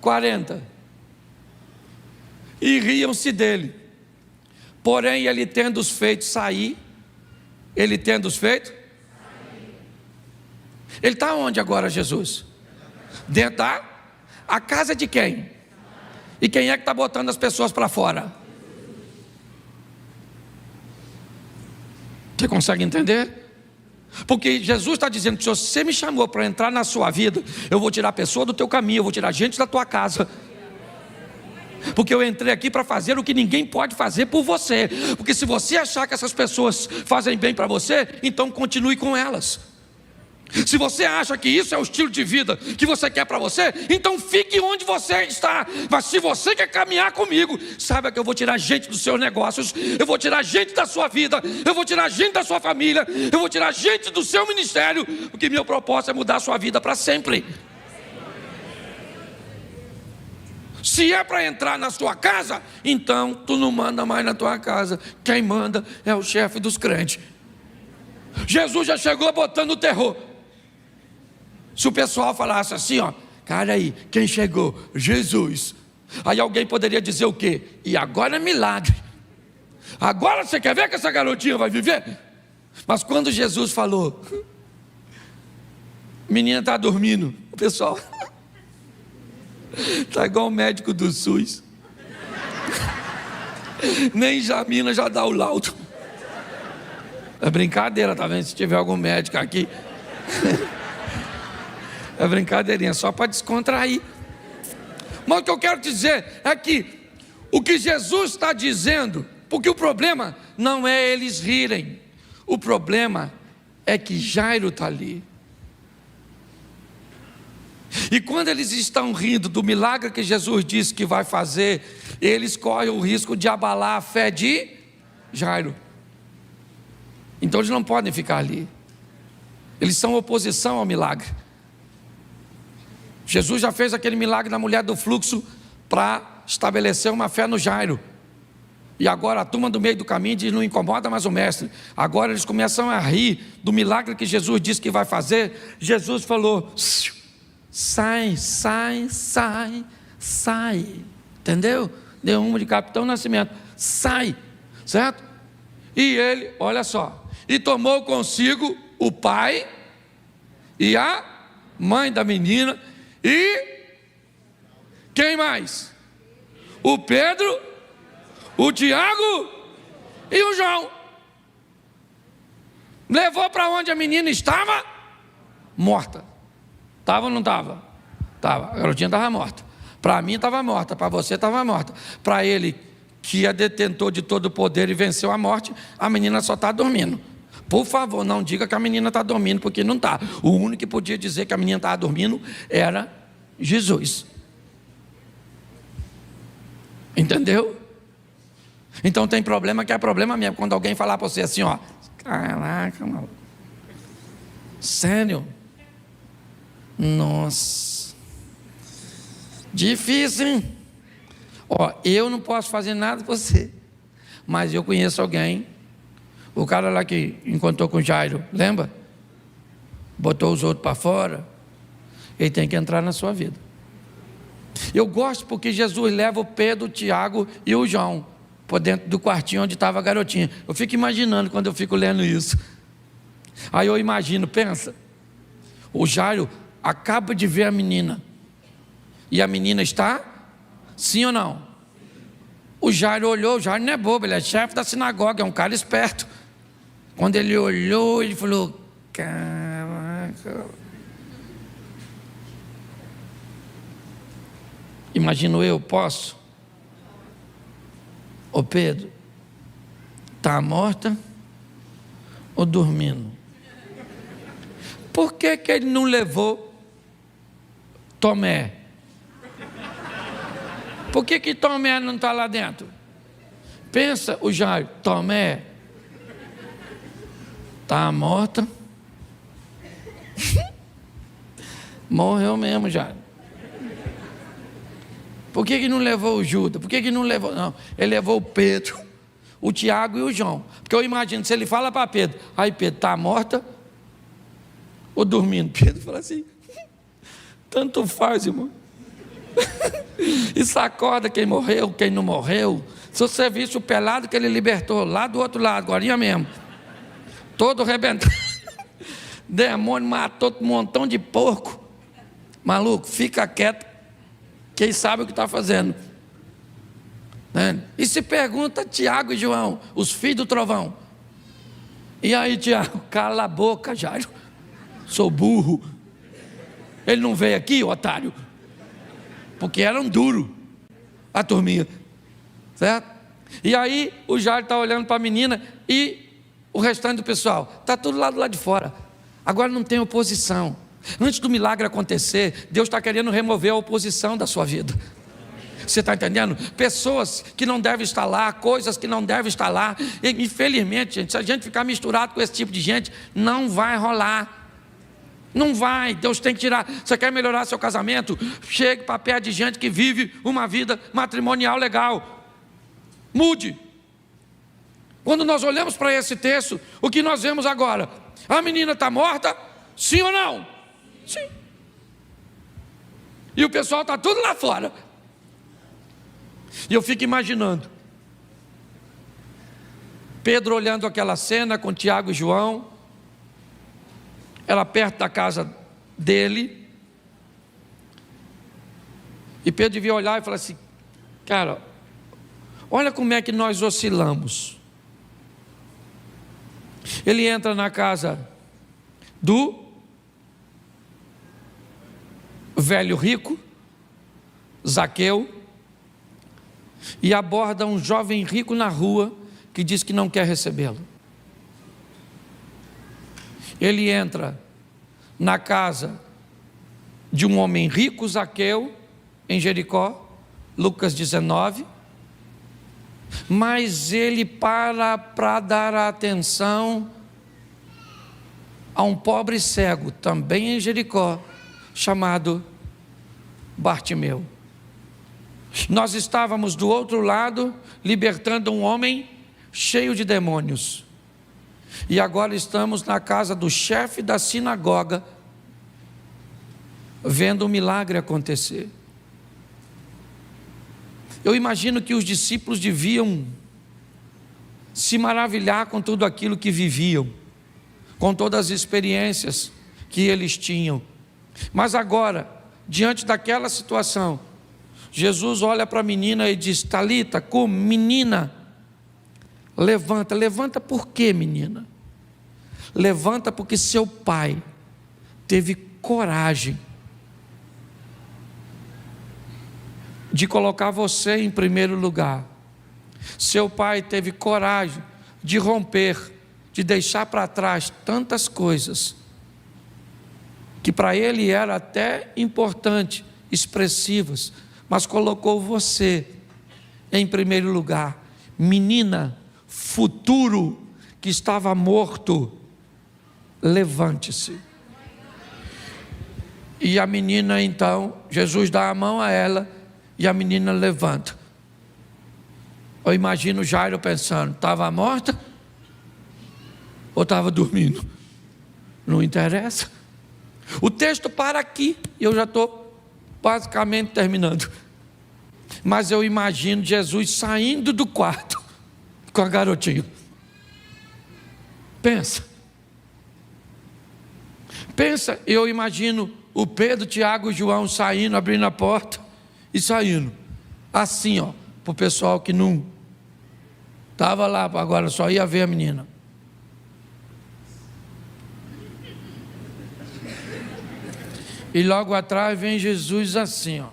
40. E riam-se dele. Porém, ele tendo os feito sair, ele está onde agora, Jesus? Dentro da a casa de quem? E quem é que está botando as pessoas para fora? Você consegue entender? Porque Jesus está dizendo: se você me chamou para entrar na sua vida, eu vou tirar a pessoa do teu caminho, eu vou tirar gente da tua casa. Porque eu entrei aqui para fazer o que ninguém pode fazer por você. Porque se você achar que essas pessoas fazem bem para você, então continue com elas. Se você acha que isso é o estilo de vida que você quer para você, então fique onde você está. Mas se você quer caminhar comigo, saiba que eu vou tirar gente dos seus negócios, eu vou tirar gente da sua vida, eu vou tirar gente da sua família, eu vou tirar gente do seu ministério, porque meu propósito é mudar a sua vida para sempre. Se é para entrar na sua casa, então tu não manda mais na tua casa. Quem manda é o chefe dos crentes. Jesus já chegou botando o terror. Se o pessoal falasse assim, ó: cara aí, quem chegou? Jesus. Aí alguém poderia dizer o quê? E agora é milagre. Agora você quer ver que essa garotinha vai viver? Mas quando Jesus falou: menina está dormindo, o pessoal está igual o médico do SUS. Nem examina, já dá o laudo. É brincadeira, tá vendo? Se tiver algum médico aqui. É brincadeirinha, só para descontrair. Mas o que eu quero dizer é que o que Jesus está dizendo, porque o problema não é eles rirem, o problema é que Jairo está ali. E quando eles estão rindo do milagre que Jesus disse que vai fazer, eles correm o risco de abalar a fé de Jairo. Então eles não podem ficar ali. Eles são oposição ao milagre. Jesus já fez aquele milagre na mulher do fluxo para estabelecer uma fé no Jairo. E agora a turma do meio do caminho diz: não incomoda mais o mestre. Agora eles começam a rir do milagre que Jesus disse que vai fazer. Jesus falou: sai, sai, sai, sai. Entendeu? Deu uma de Capitão Nascimento. Sai, certo? E ele, olha só, e tomou consigo o pai e a mãe da menina. E quem mais? O Pedro, o Tiago e o João. Levou para onde a menina estava? Morta. Estava ou não estava? Estava. A garotinha estava morta. Para mim estava morta, para você estava morta. Para ele, que é detentor de todo o poder e venceu a morte, a menina só está dormindo. Por favor, não diga que a menina está dormindo, porque não está. O único que podia dizer que a menina estava dormindo era Jesus. Entendeu? Então tem problema que é problema mesmo. Quando alguém falar para você assim, ó: caraca, mano, sério? Nossa, difícil, hein? Ó, eu não posso fazer nada por você, mas eu conheço alguém. O cara lá que encontrou com Jairo, lembra? Botou os outros para fora. Ele tem que entrar na sua vida. Eu gosto porque Jesus leva o Pedro, o Tiago e o João por dentro do quartinho onde estava a garotinha. Eu fico imaginando quando eu fico lendo isso. Aí eu imagino, pensa, o Jairo acaba de ver a menina. E a menina está? Sim ou não? O Jairo olhou. O Jairo não é bobo, ele é chefe da sinagoga, é um cara esperto. Quando ele olhou, ele falou: caraca. Imagino eu, posso? Ô Pedro, está morta ou dormindo? Por que ele não levou Tomé? Por que Tomé não está lá dentro? Pensa o Jairo, Tomé, está morta. Morreu mesmo, Jairo. Por que não levou o Judas? Por que não levou? Não, ele levou o Pedro, o Tiago e o João. Porque eu imagino, se ele fala para Pedro, aí Pedro, está morta ou dormindo? Pedro fala assim, tanto faz, irmão. E sacoda quem morreu, quem não morreu. Se você visse o pelado que ele libertou lá do outro lado, agora mesmo, todo arrebentado, demônio matou um montão de porco. Maluco, fica quieto, quem sabe o que está fazendo. E se pergunta Tiago e João, os filhos do trovão. E aí, Tiago, cala a boca, Jairo, sou burro. Ele não veio aqui, otário, porque eram duros a turminha, certo? E aí o Jairo está olhando para a menina e o restante do pessoal está tudo lá do lado de fora. Agora não tem oposição. Antes do milagre acontecer, Deus está querendo remover a oposição da sua vida. Você está entendendo? Pessoas que não devem estar lá, coisas que não devem estar lá. E, infelizmente, gente, se a gente ficar misturado com esse tipo de gente, não vai rolar. Não vai, Deus tem que tirar. Você quer melhorar seu casamento? Chegue para perto de gente que vive uma vida matrimonial legal. Mude. Quando nós olhamos para esse texto, o que nós vemos agora? A menina está morta? Sim ou não? Sim. E o pessoal está tudo lá fora. E eu fico imaginando Pedro olhando aquela cena com Tiago e João, ela perto da casa dele, e Pedro devia olhar e falar assim, cara, olha como é que nós oscilamos. Ele entra na casa do velho rico, Zaqueu, e aborda um jovem rico na rua que diz que não quer recebê-lo. Ele entra na casa de um homem rico, Zaqueu, em Jericó, Lucas 19, mas ele para dar atenção a um pobre cego, também em Jericó, chamado Bartimeu. Nós estávamos do outro lado, libertando um homem cheio de demônios. E agora estamos na casa do chefe da sinagoga, vendo o milagre acontecer. Eu imagino que os discípulos deviam se maravilhar com tudo aquilo que viviam, com todas as experiências que eles tinham. Mas agora, diante daquela situação, Jesus olha para a menina e diz, Talita, como menina, levanta. Levanta por quê, menina? Levanta porque seu pai teve coragem de colocar você em primeiro lugar. Seu pai teve coragem de romper, de deixar para trás tantas coisas que para ele era até importante, expressivas, mas colocou você em primeiro lugar. Menina, futuro que estava morto, levante-se. E a menina então, Jesus dá a mão a ela e a menina levanta. Eu imagino Jairo pensando, estava morta ou estava dormindo? Não interessa. O texto para aqui, e eu já estou basicamente terminando. Mas eu imagino Jesus saindo do quarto com a garotinha. Pensa, eu imagino o Pedro, Tiago e João saindo, abrindo a porta e saindo, assim ó, para o pessoal que não estava lá, agora só ia ver a menina. E logo atrás vem Jesus assim, ó.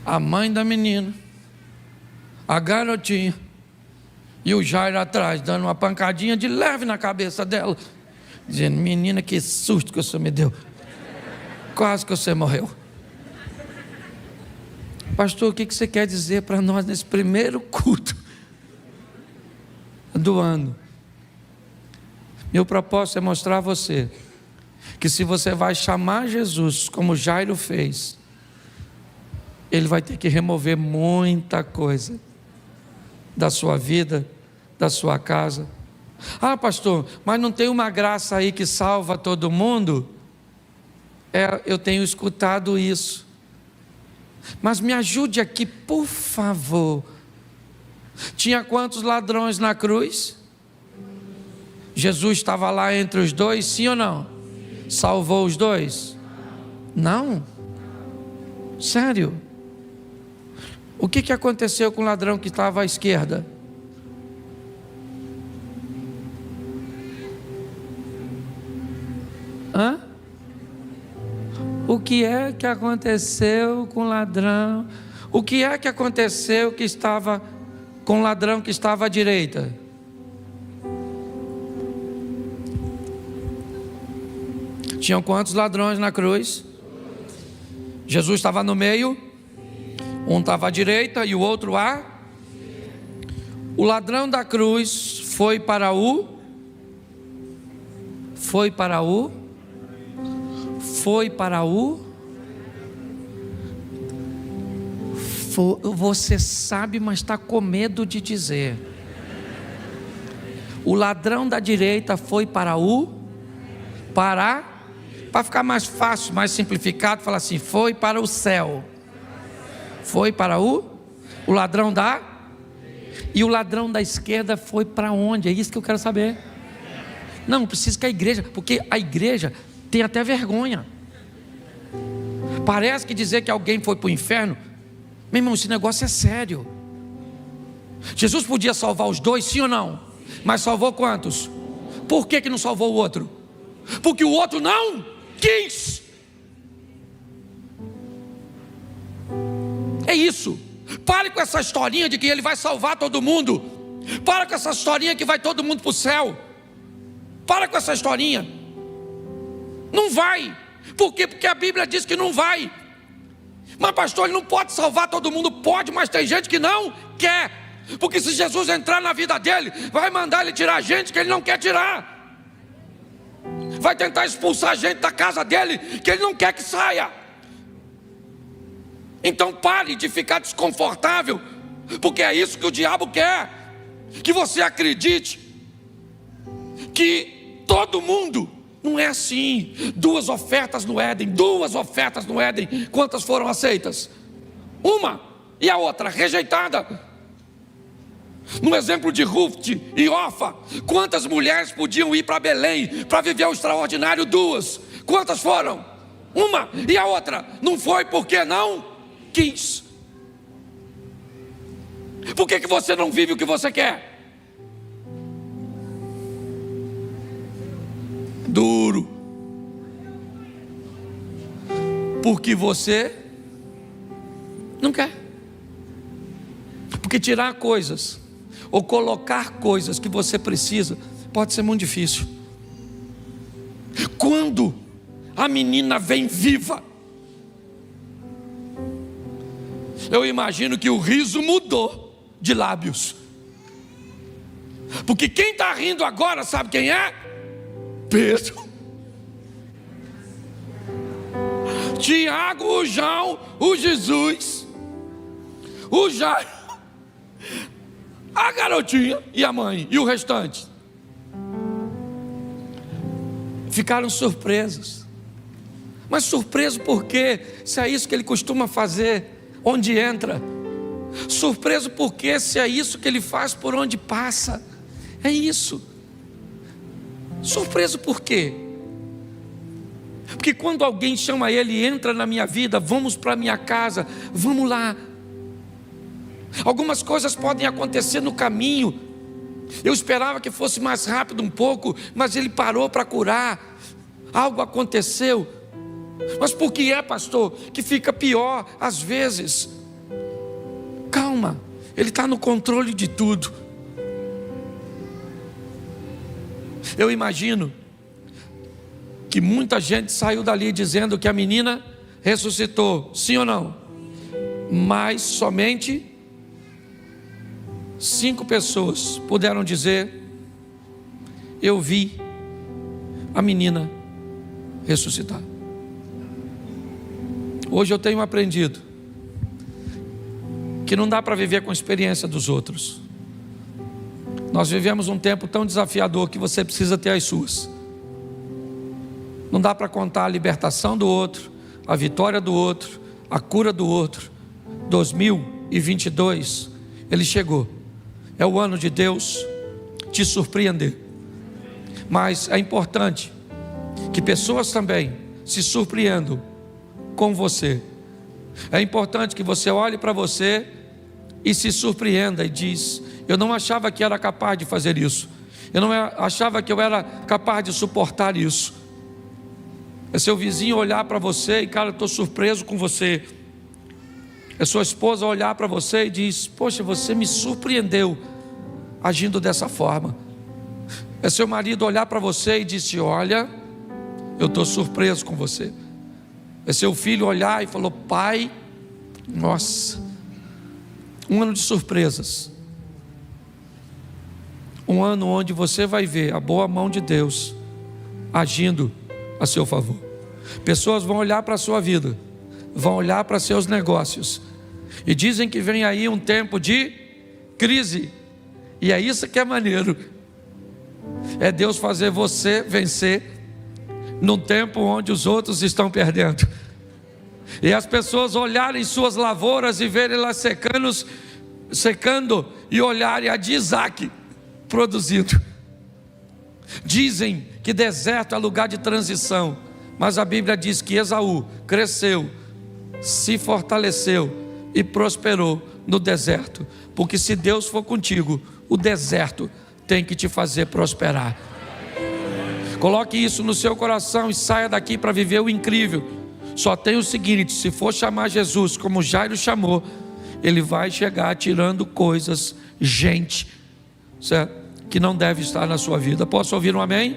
A mãe da menina, a garotinha e o Jairo atrás, dando uma pancadinha de leve na cabeça dela, dizendo, menina, que susto que o senhor me deu. Quase que você morreu. Pastor, o que você quer dizer para nós nesse primeiro culto do ano? Meu propósito é mostrar a você que se você vai chamar Jesus como Jairo fez, Ele vai ter que remover muita coisa da sua vida, da sua casa. Ah, pastor, mas não tem uma graça aí que salva todo mundo? Eu tenho escutado isso. Mas me ajude aqui, por favor. Tinha quantos ladrões na cruz? Jesus estava lá entre os dois, sim ou não? Salvou os dois? Não? Sério? O que aconteceu com o ladrão que estava à esquerda? Hã? O que é que aconteceu com o ladrão? O que é que aconteceu que estava com o ladrão que estava à direita? Tinham quantos ladrões na cruz? Jesus estava no meio, um estava à direita e o outro à. O ladrão da cruz foi para o você sabe, mas está com medo de dizer. O ladrão da direita foi para ficar mais fácil, mais simplificado, falar assim, foi para o céu. Foi para o ladrão e o ladrão da esquerda foi para onde? É isso que eu quero saber. Não precisa que a igreja, porque a igreja tem até vergonha. Parece que dizer que alguém foi para o inferno, meu irmão, esse negócio é sério. Jesus podia salvar os dois, sim ou não? Mas salvou quantos? Por que não salvou o outro? Porque o outro não quis. É isso. Pare com essa historinha de que ele vai salvar todo mundo. Para com essa historinha que vai todo mundo para o céu. Para com essa historinha. Não vai. Por quê? Porque a Bíblia diz que não vai. Mas pastor, ele não pode salvar todo mundo. Pode, mas tem gente que não quer. Porque se Jesus entrar na vida dele, vai mandar ele tirar gente que ele não quer tirar. Vai tentar expulsar gente da casa dele que ele não quer que saia. Então pare de ficar desconfortável, porque é isso que o diabo quer. Que você acredite que todo mundo não é assim. 2 ofertas no Éden, quantas foram aceitas? Uma, e a outra rejeitada. No exemplo de Ruth e Orfa, quantas mulheres podiam ir para Belém para viver o extraordinário? 2. Quantas foram? Uma, e a outra não foi porque não quis. Por que você não vive o que você quer? Duro. Porque você não quer. Porque tirar coisas ou colocar coisas que você precisa pode ser muito difícil. Quando a menina vem viva, eu imagino que o riso mudou de lábios. Porque quem está rindo agora, sabe quem é? Pedro, Tiago, o João, o Jesus, o Jairo, a garotinha e a mãe e o restante. Ficaram surpresos. Mas surpreso por quê? Se é isso que ele costuma fazer onde entra. Surpreso porque se é isso que ele faz por onde passa. É isso. Surpreso por quê? Porque quando alguém chama ele, entra na minha vida, vamos para minha casa, vamos lá. Algumas coisas podem acontecer no caminho. Eu esperava que fosse mais rápido um pouco, mas ele parou para curar. Algo aconteceu. Mas por que é, pastor, que fica pior às vezes? Calma, ele está no controle de tudo. Eu imagino que muita gente saiu dali dizendo que a menina ressuscitou, sim ou não? Mas somente 5 pessoas puderam dizer: eu vi a menina ressuscitar. Hoje eu tenho aprendido que não dá para viver com a experiência dos outros. Nós vivemos um tempo tão desafiador que você precisa ter as suas. Não dá para contar a libertação do outro, a vitória do outro, a cura do outro. 2022, ele chegou. É o ano de Deus te surpreender. Mas é importante que pessoas também se surpreendam com você. É importante que você olhe para você e se surpreenda e diz: eu não achava que era capaz de fazer isso, eu não achava que eu era capaz de suportar isso. É seu vizinho olhar para você e: cara, eu estou surpreso com você. É sua esposa olhar para você e diz: poxa, você me surpreendeu agindo dessa forma. É seu marido olhar para você e dizer: olha, eu estou surpreso com você. É seu filho olhar e falar: pai, nossa, um ano de surpresas. Um ano onde você vai ver a boa mão de Deus agindo a seu favor. Pessoas vão olhar para a sua vida, vão olhar para seus negócios e dizem que vem aí um tempo de crise. E é isso que é maneiro. É Deus fazer você vencer num tempo onde os outros estão perdendo. E as pessoas olharem suas lavouras e verem lá secando e olharem a de Isaac produzindo. Dizem que deserto é lugar de transição, mas a Bíblia diz que Esaú cresceu, se fortaleceu e prosperou no deserto. Porque se Deus for contigo, o deserto tem que te fazer prosperar. Coloque isso no seu coração e saia daqui para viver o incrível. Só tem o seguinte: se for chamar Jesus como Jairo chamou, ele vai chegar tirando coisas, gente, certo? Que não deve estar na sua vida. Posso ouvir um amém?